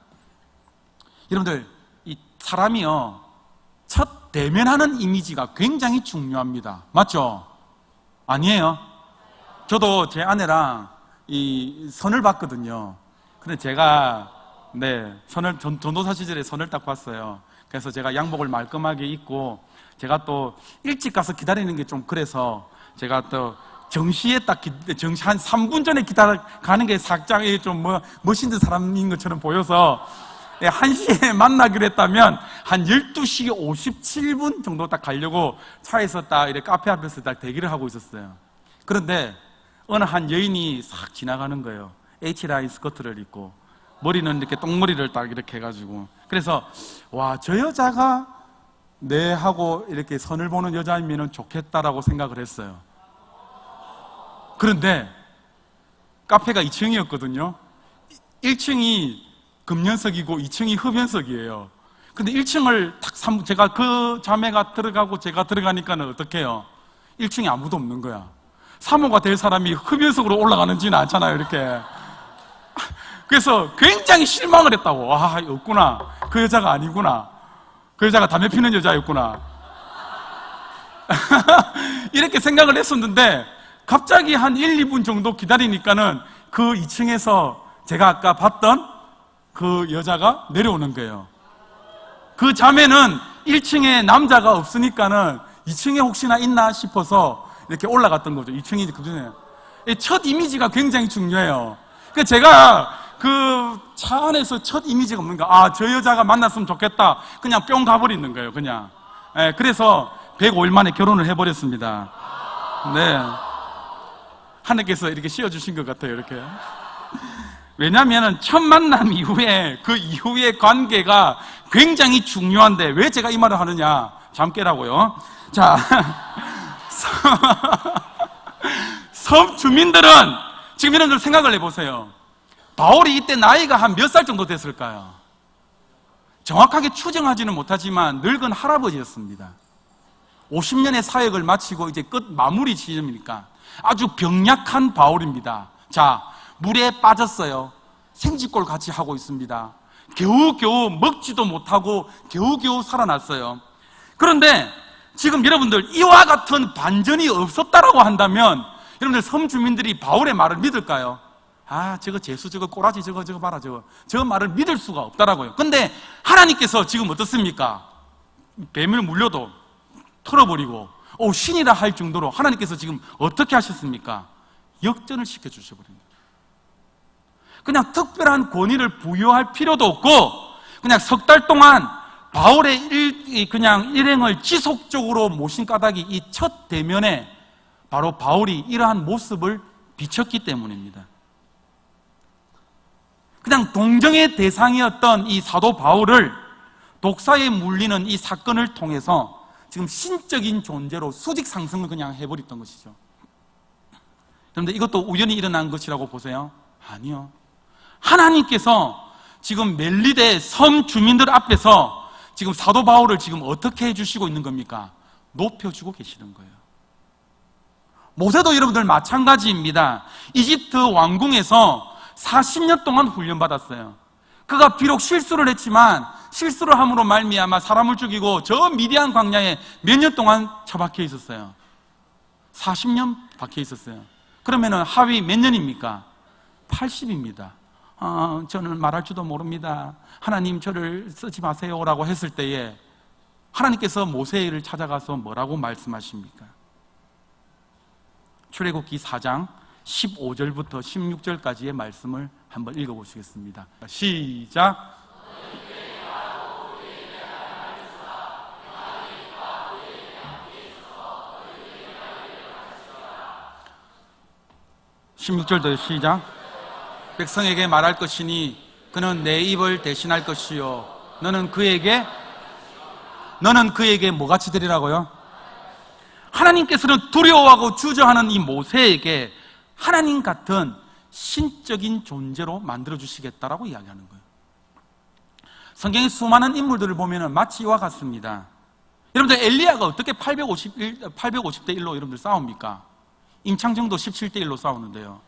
[SPEAKER 1] 여러분들, 이 사람이요, 첫 대면하는 이미지가 굉장히 중요합니다. 맞죠? 아니에요? 저도 제 아내랑 이 선을 봤거든요. 근데 제가 전도사 시절에 선을 딱 봤어요. 그래서 제가 양복을 말끔하게 입고, 제가 또 일찍 가서 기다리는 게 좀 그래서 제가 또 정시에 딱 정시 한 3분 전에 가는 게 살짝 좀 멋있는 사람인 것처럼 보여서 1시에 만나기로 했다면 한 12시 57분 정도 딱 가려고 차에서 딱 이렇게 카페 앞에서 딱 대기를 하고 있었어요. 그런데 어느 한 여인이 싹 지나가는 거예요. H라인 스커트를 입고 머리는 이렇게 똥머리를 딱 이렇게 해가지고. 그래서 와, 저 여자가 하고 이렇게 선을 보는 여자이면 좋겠다라고 생각을 했어요. 그런데 카페가 2층이었거든요 1층이 금연석이고 2층이 흡연석이에요. 근데 1층을 딱 제가 그 자매가 들어가고 제가 들어가니까는 어떻게 해요? 1층에 아무도 없는 거야. 사모가 될 사람이 흡연석으로 올라가는지는 않잖아요, 이렇게. 그래서 굉장히 실망을 했다고. 와, 없구나. 그 여자가 아니구나. 그 여자가 담배 피는 여자였구나. 이렇게 생각을 했었는데 갑자기 한 1, 2분 정도 기다리니까는 그 2층에서 제가 아까 봤던 그 여자가 내려오는 거예요. 그 자매는 1층에 남자가 없으니까는 2층에 혹시나 있나 싶어서 이렇게 올라갔던 거죠. 2층이 그전에. 첫 이미지가 굉장히 중요해요. 그러니까 제가 그 차 안에서 첫 이미지가 뭔가, 저 여자가 만났으면 좋겠다. 그냥 뿅 가버리는 거예요, 그냥. 그래서 105일 만에 결혼을 해버렸습니다. 네. 하나님께서 이렇게 씌워주신 것 같아요, 이렇게. 왜냐하면 첫 만남 이후에 그 이후의 관계가 굉장히 중요한데 왜 제가 이 말을 하느냐? 잠 깨라고요. 자, 섬 주민들은 지금 이런 걸 생각을 해보세요. 바울이 이때 나이가 한 몇 살 정도 됐을까요? 정확하게 추정하지는 못하지만 늙은 할아버지였습니다. 50년의 사역을 마치고 이제 끝 마무리 지점이니까 아주 병약한 바울입니다. 자, 물에 빠졌어요. 생쥐골 같이 하고 있습니다. 겨우겨우 먹지도 못하고 겨우겨우 살아났어요. 그런데 지금 여러분들 이와 같은 반전이 없었다라고 한다면 여러분들 섬 주민들이 바울의 말을 믿을까요? 저거 재수, 저거 꼬라지, 저거 봐라, 저 말을 믿을 수가 없다라고요. 근데 하나님께서 지금 어떻습니까? 뱀을 물려도 털어버리고 신이라 할 정도로 하나님께서 지금 어떻게 하셨습니까? 역전을 시켜주셔버립니다. 그냥 특별한 권위를 부여할 필요도 없고 그냥 석 달 동안 바울의 그냥 일행을 지속적으로 모신 까닭이 이 첫 대면에 바로 바울이 이러한 모습을 비췄기 때문입니다. 그냥 동정의 대상이었던 이 사도 바울을 독사에 물리는 이 사건을 통해서 지금 신적인 존재로 수직 상승을 그냥 해버렸던 것이죠. 그런데 이것도 우연히 일어난 것이라고 보세요? 아니요. 하나님께서 지금 멜리데 섬 주민들 앞에서 지금 사도 바울을 지금 어떻게 해주시고 있는 겁니까? 높여주고 계시는 거예요. 모세도 여러분들 마찬가지입니다. 이집트 왕궁에서 40년 동안 훈련받았어요. 그가 비록 실수를 했지만 실수를 함으로 말미암아 사람을 죽이고 저 미디안 광야에 몇 년 동안 처박혀 있었어요. 40년 박혀 있었어요. 그러면은 하위 몇 년입니까? 80입니다. 저는 말할 줄도 모릅니다. 하나님 저를 쓰지 마세요라고 했을 때에 하나님께서 모세를 찾아가서 뭐라고 말씀하십니까? 출애굽기 4장 15절부터 16절까지의 말씀을 한번 읽어보시겠습니다. 시작. (16절도) 시작. 백성에게 말할 것이니 그는 내 입을 대신할 것이요 너는 그에게 뭐같이 되리라고요? 하나님께서는 두려워하고 주저하는 이 모세에게 하나님 같은 신적인 존재로 만들어주시겠다라고 이야기하는 거예요. 성경의 수많은 인물들을 보면 마치 이와 같습니다. 여러분들 엘리야가 어떻게 850대 1로 여러분들 싸웁니까? 임창정도 17대 1로 싸우는데요.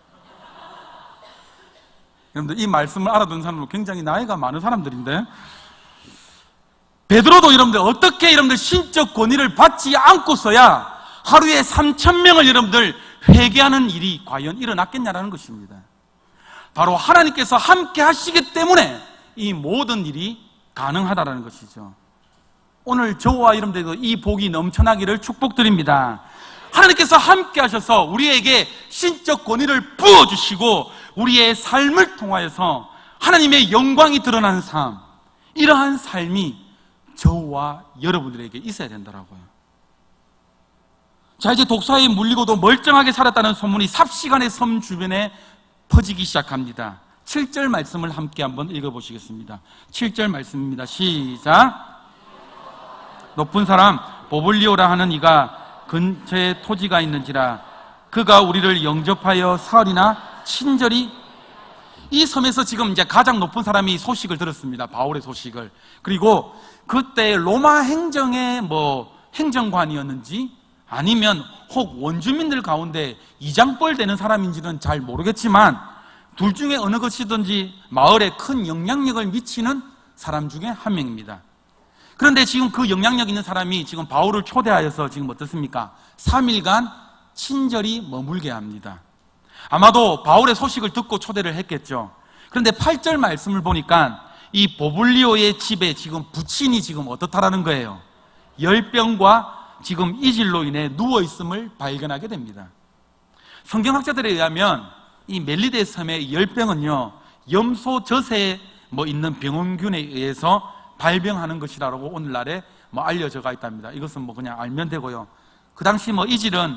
[SPEAKER 1] 여러분들 이 말씀을 알아듣는 사람은 굉장히 나이가 많은 사람들인데 베드로도 여러분들 어떻게 여러분들 신적 권위를 받지 않고서야 하루에 3,000명을 여러분들 회개하는 일이 과연 일어났겠냐라는 것입니다. 바로 하나님께서 함께 하시기 때문에 이 모든 일이 가능하다라는 것이죠. 오늘 저와 여러분들 이 복이 넘쳐나기를 축복드립니다. 하나님께서 함께 하셔서 우리에게 신적 권위를 부어주시고 우리의 삶을 통하여서 하나님의 영광이 드러나는 삶, 이러한 삶이 저와 여러분들에게 있어야 된다고요. 자, 이제 독사에 물리고도 멀쩡하게 살았다는 소문이 삽시간에 섬 주변에 퍼지기 시작합니다. 7절 말씀을 함께 한번 읽어보시겠습니다. 7절 말씀입니다. 시작. 높은 사람 보블리오라 하는 이가 근처에 토지가 있는지라 그가 우리를 영접하여 사흘이나 친절히. 이 섬에서 지금 이제 가장 높은 사람이 소식을 들었습니다. 바울의 소식을. 그리고 그때 로마 행정의 행정관이었는지 아니면 혹 원주민들 가운데 이장벌 되는 사람인지는 잘 모르겠지만 둘 중에 어느 것이든지 마을에 큰 영향력을 미치는 사람 중에 한 명입니다. 그런데 지금 그 영향력 있는 사람이 지금 바울을 초대하여서 지금 어떻습니까? 3일간 친절히 머물게 합니다. 아마도 바울의 소식을 듣고 초대를 했겠죠. 그런데 8절 말씀을 보니까 이 보블리오의 집에 지금 부친이 지금 어떻다라는 거예요? 열병과 지금 이질로 인해 누워있음을 발견하게 됩니다. 성경학자들에 의하면 이 멜리데 섬의 열병은요, 염소 젖에 있는 병원균에 의해서 발병하는 것이라고 오늘날에 알려져가 있답니다. 이것은 그냥 알면 되고요. 그 당시 이질은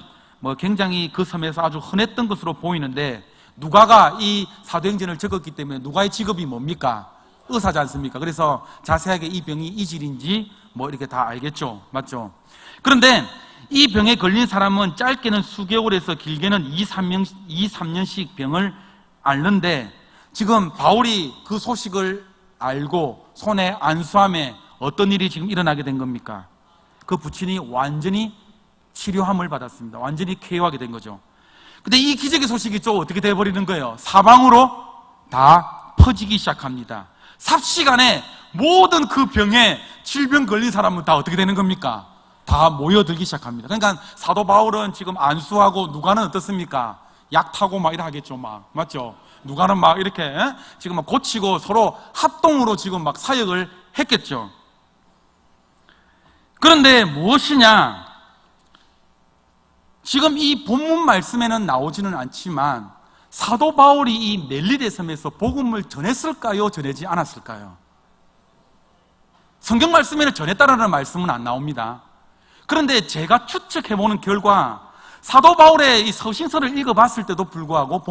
[SPEAKER 1] 굉장히 그 섬에서 아주 흔했던 것으로 보이는데 누가가 이 사도행전을 적었기 때문에 누가의 직업이 뭡니까? 의사지 않습니까? 그래서 자세하게 이 병이 이질인지 이렇게 다 알겠죠. 맞죠? 그런데 이 병에 걸린 사람은 짧게는 수개월에서 길게는 2-3년씩 병을 앓는데 지금 바울이 그 소식을 알고 손에 안수함에 어떤 일이 지금 일어나게 된 겁니까? 그 부친이 완전히 치료함을 받았습니다. 완전히 쾌유하게 된 거죠. 근데 이 기적의 소식이 좀 어떻게 돼버리는 거예요? 사방으로 다 퍼지기 시작합니다. 삽시간에 모든 그 병에 질병 걸린 사람은 다 어떻게 되는 겁니까? 다 모여들기 시작합니다. 그러니까 사도 바울은 지금 안수하고 누가는 어떻습니까? 약 타고 이래 하겠죠. 맞죠? 누가는 이렇게 지금 고치고 서로 합동으로 지금 사역을 했겠죠. 그런데 무엇이냐? 지금 이 본문 말씀에는 나오지는 않지만 사도 바울이 이 멜리데 섬에서 복음을 전했을까요? 전하지 않았을까요? 성경 말씀에는 전했다라는 말씀은 안 나옵니다. 그런데 제가 추측해보는 결과 사도 바울의 이 서신서를 읽어봤을 때도 불구하고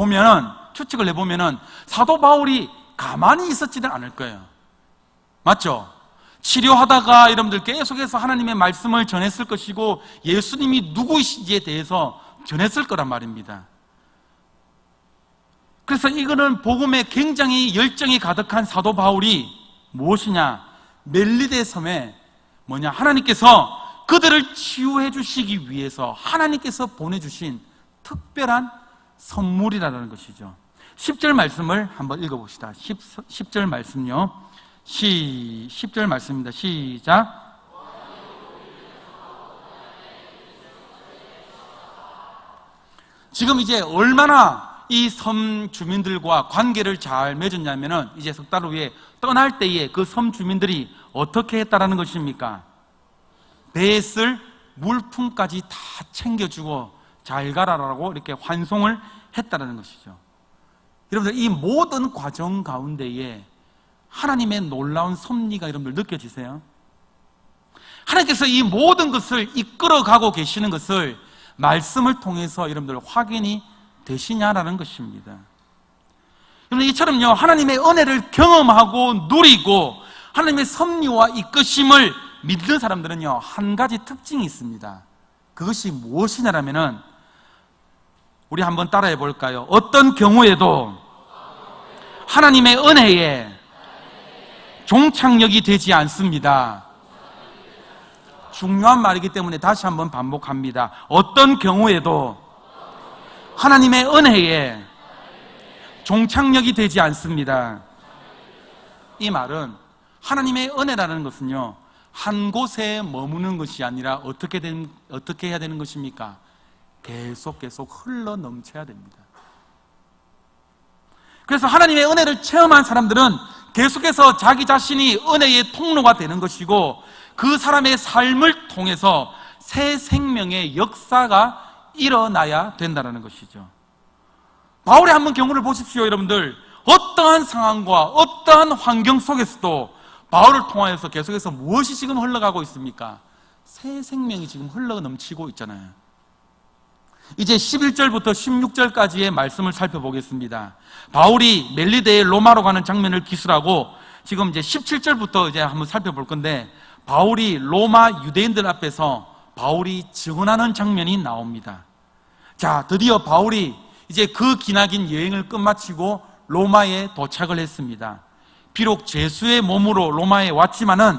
[SPEAKER 1] 추측을 해보면은 사도 바울이 가만히 있었지는 않을 거예요. 맞죠? 치료하다가 여러분들 계속해서 하나님의 말씀을 전했을 것이고 예수님이 누구이신지에 대해서 전했을 거란 말입니다. 그래서 이거는 복음에 굉장히 열정이 가득한 사도 바울이 무엇이냐? 멜리데 섬에 하나님께서 그들을 치유해 주시기 위해서 하나님께서 보내주신 특별한 선물이라는 것이죠. 10절 말씀을 한번 읽어봅시다. 10절 말씀요. 10절 말씀입니다. 시작. 지금 이제 얼마나 이 섬 주민들과 관계를 잘 맺었냐면은 이제 석 달 후에 떠날 때에 그 섬 주민들이 어떻게 했다라는 것입니까? 배에 쓸 물품까지 다 챙겨주고 잘 가라라고 이렇게 환송을 했다라는 것이죠. 여러분들 이 모든 과정 가운데에 하나님의 놀라운 섭리가 여러분들 느껴지세요? 하나님께서 이 모든 것을 이끌어가고 계시는 것을 말씀을 통해서 여러분들 확인이 되시냐라는 것입니다. 여러분 이처럼요 하나님의 은혜를 경험하고 누리고 하나님의 섭리와 이끄심을 믿는 사람들은요 한 가지 특징이 있습니다. 그것이 무엇이냐라면은 우리 한번 따라해 볼까요? 어떤 경우에도 하나님의 은혜에 종착역이 되지 않습니다. 중요한 말이기 때문에 다시 한번 반복합니다. 어떤 경우에도 하나님의 은혜에 종착역이 되지 않습니다. 이 말은 하나님의 은혜라는 것은요 한 곳에 머무는 것이 아니라 어떻게 해야 되는 것입니까? 계속 흘러 넘쳐야 됩니다. 그래서 하나님의 은혜를 체험한 사람들은 계속해서 자기 자신이 은혜의 통로가 되는 것이고 그 사람의 삶을 통해서 새 생명의 역사가 일어나야 된다는 것이죠. 바울의 한번 경우를 보십시오. 여러분들 어떠한 상황과 어떠한 환경 속에서도 바울을 통하여서 계속해서 무엇이 지금 흘러가고 있습니까? 새 생명이 지금 흘러 넘치고 있잖아요. 이제 11절부터 16절까지의 말씀을 살펴보겠습니다. 바울이 멜리데의 로마로 가는 장면을 기술하고 지금 이제 17절부터 이제 한번 살펴볼 건데 바울이 로마 유대인들 앞에서 바울이 증언하는 장면이 나옵니다. 자, 드디어 바울이 이제 그 기나긴 여행을 끝마치고 로마에 도착을 했습니다. 비록 죄수의 몸으로 로마에 왔지만은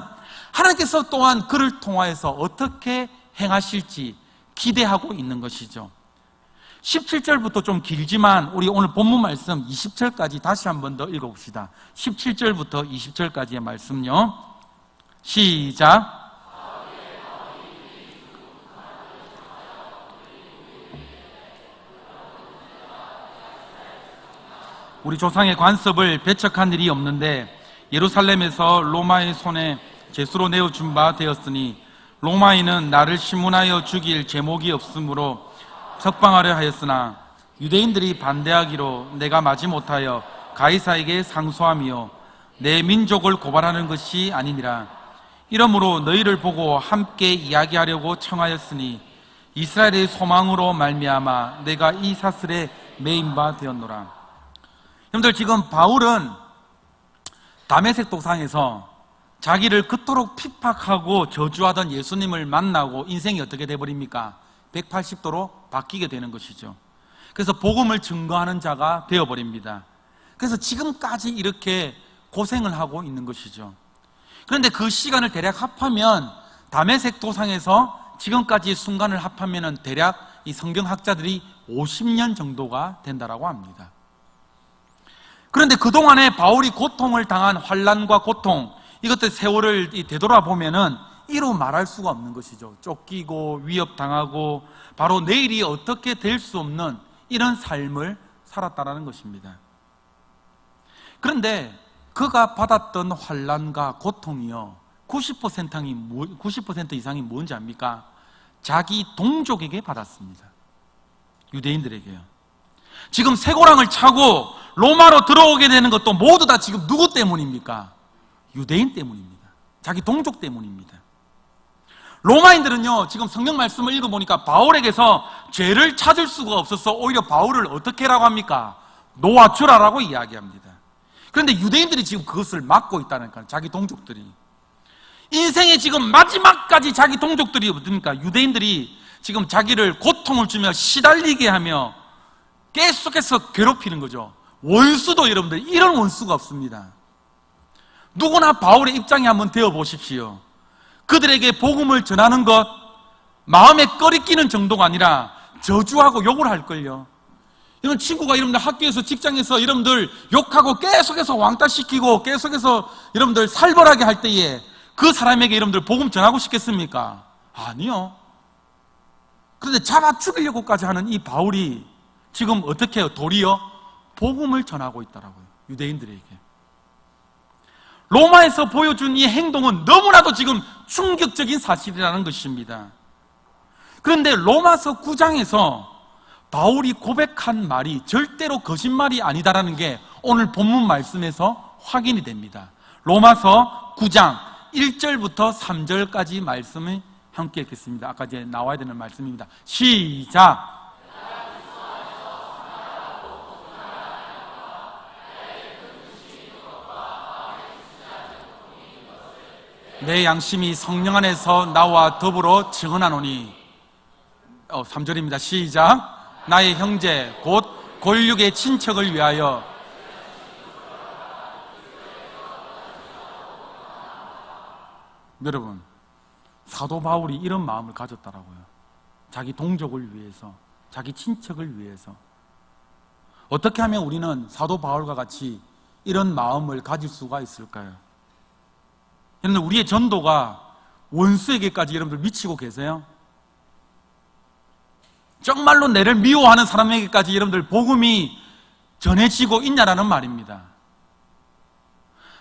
[SPEAKER 1] 하나님께서 또한 그를 통하여서 어떻게 행하실지 기대하고 있는 것이죠. 17절부터 좀 길지만 우리 오늘 본문 말씀 20절까지 다시 한번 더 읽어봅시다. 17절부터 20절까지의 말씀요. 시작. 우리 조상의 관습을 배척한 일이 없는데 예루살렘에서 로마의 손에 죄수로 내어준 바 되었으니 로마인은 나를 신문하여 죽일 제목이 없으므로 석방하려 하였으나 유대인들이 반대하기로 내가 마지못하여 가이사에게 상소하며 내 민족을 고발하는 것이 아니니라. 이러므로 너희를 보고 함께 이야기하려고 청하였으니 이스라엘의 소망으로 말미암아 내가 이 사슬에 매인 바 되었노라. 여러분들 지금 바울은 다메섹 도상에서 자기를 그토록 핍박하고 저주하던 예수님을 만나고 인생이 어떻게 돼버립니까? 180도로 바뀌게 되는 것이죠. 그래서 복음을 증거하는 자가 되어버립니다. 그래서 지금까지 이렇게 고생을 하고 있는 것이죠. 그런데 그 시간을 대략 합하면 다메섹 도상에서 지금까지 순간을 합하면 대략 이 성경학자들이 50년 정도가 된다라고 합니다. 그런데 그동안에 바울이 고통을 당한 환난과 고통, 이것들 세월을 되돌아보면은 이루 말할 수가 없는 것이죠. 쫓기고 위협당하고 바로 내일이 어떻게 될 수 없는 이런 삶을 살았다라는 것입니다. 그런데 그가 받았던 환난과 고통이요 90% 이상이 뭔지 압니까? 자기 동족에게 받았습니다. 유대인들에게요. 지금 쇠고랑을 차고 로마로 들어오게 되는 것도 모두 다 지금 누구 때문입니까? 유대인 때문입니다. 자기 동족 때문입니다. 로마인들은요, 지금 성경 말씀을 읽어보니까 바울에게서 죄를 찾을 수가 없어서 오히려 바울을 어떻게 라고 합니까? 놓아주라라고 이야기합니다. 그런데 유대인들이 지금 그것을 막고 있다는 거예요. 자기 동족들이. 인생의 지금 마지막까지 자기 동족들이 어떻습니까? 유대인들이 지금 자기를 고통을 주며 시달리게 하며 계속해서 괴롭히는 거죠. 원수도 여러분들 이런 원수가 없습니다. 누구나 바울의 입장에 한번 되어 보십시오. 그들에게 복음을 전하는 것 마음에 꺼리끼는 정도가 아니라 저주하고 욕을 할걸요. 이런 친구가 여러분들 학교에서 직장에서 여러분들 욕하고 계속해서 왕따시키고 계속해서 여러분들 살벌하게 할 때에 그 사람에게 여러분들 복음 전하고 싶겠습니까? 아니요. 그런데 잡아 죽이려고까지 하는 이 바울이 지금 어떻게 해요? 도리어 복음을 전하고 있더라고요. 유대인들에게. 로마에서 보여준 이 행동은 너무나도 지금 충격적인 사실이라는 것입니다. 그런데 로마서 9장에서 바울이 고백한 말이 절대로 거짓말이 아니다라는 게 오늘 본문 말씀에서 확인이 됩니다. 로마서 9장 1절부터 3절까지 말씀을 함께 읽겠습니다. 아까 이제 나와야 되는 말씀입니다. 시작! 내 양심이 성령 안에서 나와 더불어 증언하노니 3절입니다. 시작! 나의 형제 곧 골육의 친척을 위하여 여러분, 사도 바울이 이런 마음을 가졌더라고요. 자기 동족을 위해서, 자기 친척을 위해서. 어떻게 하면 우리는 사도 바울과 같이 이런 마음을 가질 수가 있을까요? 여러분, 우리의 전도가 원수에게까지 여러분들 미치고 계세요? 정말로 내를 미워하는 사람에게까지 여러분들 복음이 전해지고 있냐라는 말입니다.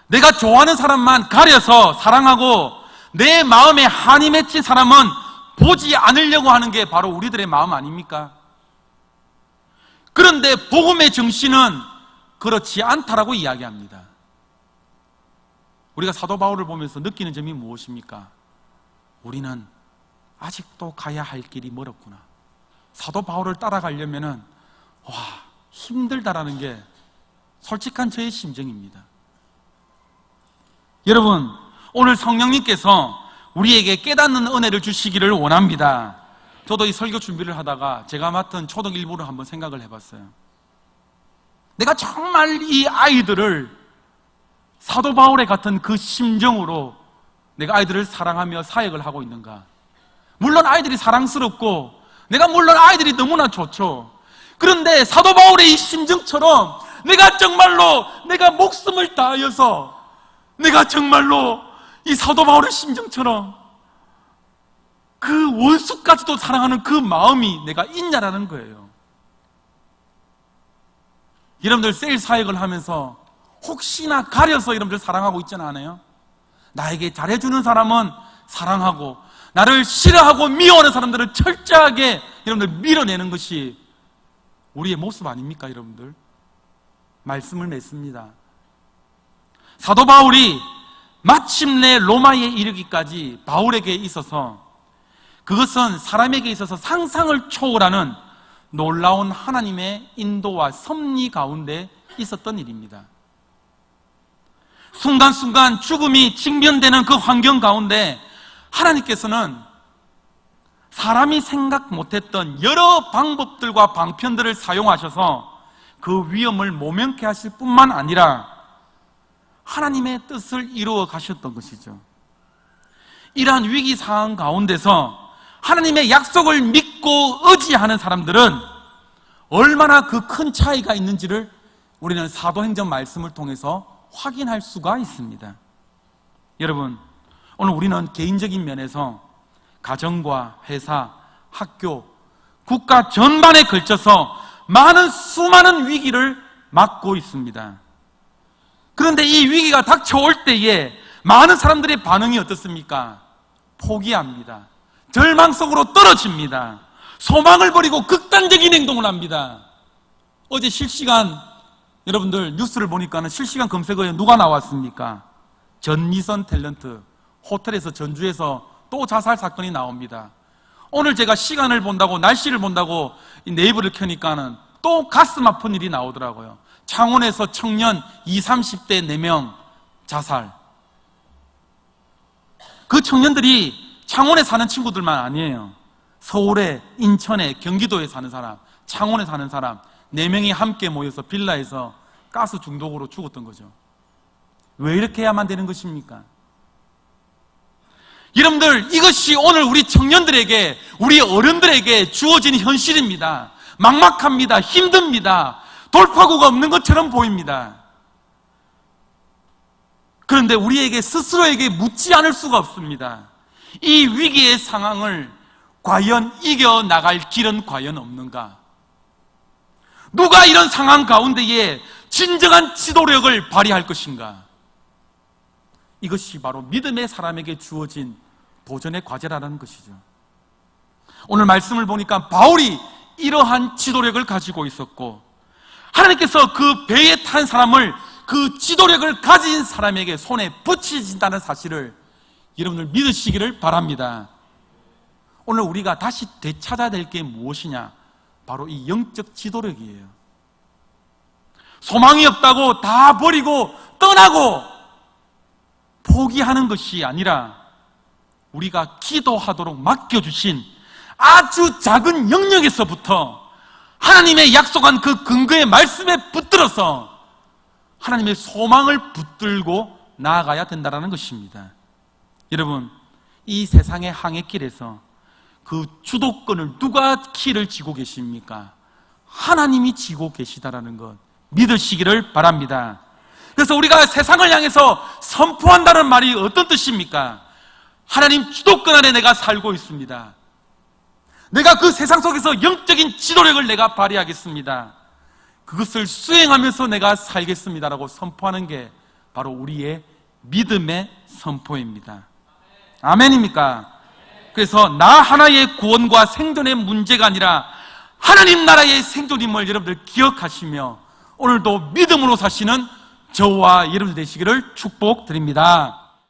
[SPEAKER 1] 내가 좋아하는 사람만 가려서 사랑하고 내 마음에 한이 맺힌 사람은 보지 않으려고 하는 게 바로 우리들의 마음 아닙니까? 그런데 복음의 정신은 그렇지 않다라고 이야기합니다. 우리가 사도 바울을 보면서 느끼는 점이 무엇입니까? 우리는 아직도 가야 할 길이 멀었구나. 사도 바울을 따라가려면은 힘들다라는 게 솔직한 저의 심정입니다. 여러분, 오늘 성령님께서 우리에게 깨닫는 은혜를 주시기를 원합니다. 저도 이 설교 준비를 하다가 제가 맡은 초등 1부를 한번 생각을 해봤어요. 내가 정말 이 아이들을 사도 바울의 같은 그 심정으로 내가 아이들을 사랑하며 사역을 하고 있는가? 물론 아이들이 사랑스럽고 내가 물론 아이들이 너무나 좋죠. 그런데 사도 바울의 이 심정처럼 내가 정말로 내가 목숨을 다하여서 내가 정말로 이 사도 바울의 심정처럼 그 원수까지도 사랑하는 그 마음이 내가 있냐라는 거예요. 여러분들 셀 사역을 하면서 혹시나 가려서 여러분들 사랑하고 있지는 않아요? 나에게 잘해주는 사람은 사랑하고 나를 싫어하고 미워하는 사람들은 철저하게 여러분들 밀어내는 것이 우리의 모습 아닙니까, 여러분들? 말씀을 맺습니다. 사도 바울이 마침내 로마에 이르기까지 바울에게 있어서 그것은 사람에게 있어서 상상을 초월하는 놀라운 하나님의 인도와 섭리 가운데 있었던 일입니다. 순간순간 죽음이 직면되는 그 환경 가운데 하나님께서는 사람이 생각 못했던 여러 방법들과 방편들을 사용하셔서 그 위험을 모면케 하실 뿐만 아니라 하나님의 뜻을 이루어 가셨던 것이죠. 이러한 위기 상황 가운데서 하나님의 약속을 믿고 의지하는 사람들은 얼마나 그 큰 차이가 있는지를 우리는 사도행전 말씀을 통해서 확인할 수가 있습니다. 여러분, 오늘 우리는 개인적인 면에서 가정과 회사, 학교, 국가 전반에 걸쳐서 많은 수많은 위기를 맞고 있습니다. 그런데 이 위기가 닥쳐올 때에 많은 사람들의 반응이 어떻습니까? 포기합니다. 절망 속으로 떨어집니다. 소망을 버리고 극단적인 행동을 합니다. 어제 실시간 여러분들 뉴스를 보니까는 실시간 검색어에 누가 나왔습니까? 전미선 탤런트 호텔에서 전주에서 또 자살 사건이 나옵니다. 오늘 제가 시간을 본다고 날씨를 본다고 이 네이버를 켜니까는 또 가슴 아픈 일이 나오더라고요. 창원에서 청년 20, 30대 4명 자살. 그 청년들이 창원에 사는 친구들만 아니에요. 서울에, 인천에, 경기도에 사는 사람, 창원에 사는 사람 4명이 함께 모여서 빌라에서 가스 중독으로 죽었던 거죠. 왜 이렇게 해야만 되는 것입니까? 여러분들, 이것이 오늘 우리 청년들에게, 우리 어른들에게 주어진 현실입니다. 막막합니다. 힘듭니다. 돌파구가 없는 것처럼 보입니다. 그런데 우리에게 스스로에게 묻지 않을 수가 없습니다. 이 위기의 상황을 과연 이겨나갈 길은 과연 없는가? 누가 이런 상황 가운데에 진정한 지도력을 발휘할 것인가? 이것이 바로 믿음의 사람에게 주어진 도전의 과제라는 것이죠. 오늘 말씀을 보니까 바울이 이러한 지도력을 가지고 있었고, 하나님께서 그 배에 탄 사람을, 그 지도력을 가진 사람에게 손에 붙이신다는 사실을 여러분들 믿으시기를 바랍니다. 오늘 우리가 다시 되찾아야 될 게 무엇이냐? 바로 이 영적 지도력이에요. 소망이 없다고 다 버리고 떠나고 포기하는 것이 아니라 우리가 기도하도록 맡겨주신 아주 작은 영역에서부터 하나님의 약속한 그 근거의 말씀에 붙들어서 하나님의 소망을 붙들고 나아가야 된다는 것입니다. 여러분, 이 세상의 항해길에서 그 주도권을 누가 키를 쥐고 계십니까? 하나님이 쥐고 계시다라는 것 믿으시기를 바랍니다. 그래서 우리가 세상을 향해서 선포한다는 말이 어떤 뜻입니까? 하나님 주도권 안에 내가 살고 있습니다. 내가 그 세상 속에서 영적인 지도력을 내가 발휘하겠습니다. 그것을 수행하면서 내가 살겠습니다라고 선포하는 게 바로 우리의 믿음의 선포입니다. 아멘입니까? 그래서 나 하나의 구원과 생존의 문제가 아니라 하나님 나라의 생존임을 여러분들 기억하시며 오늘도 믿음으로 사시는 저와 여러분들 되시기를 축복드립니다.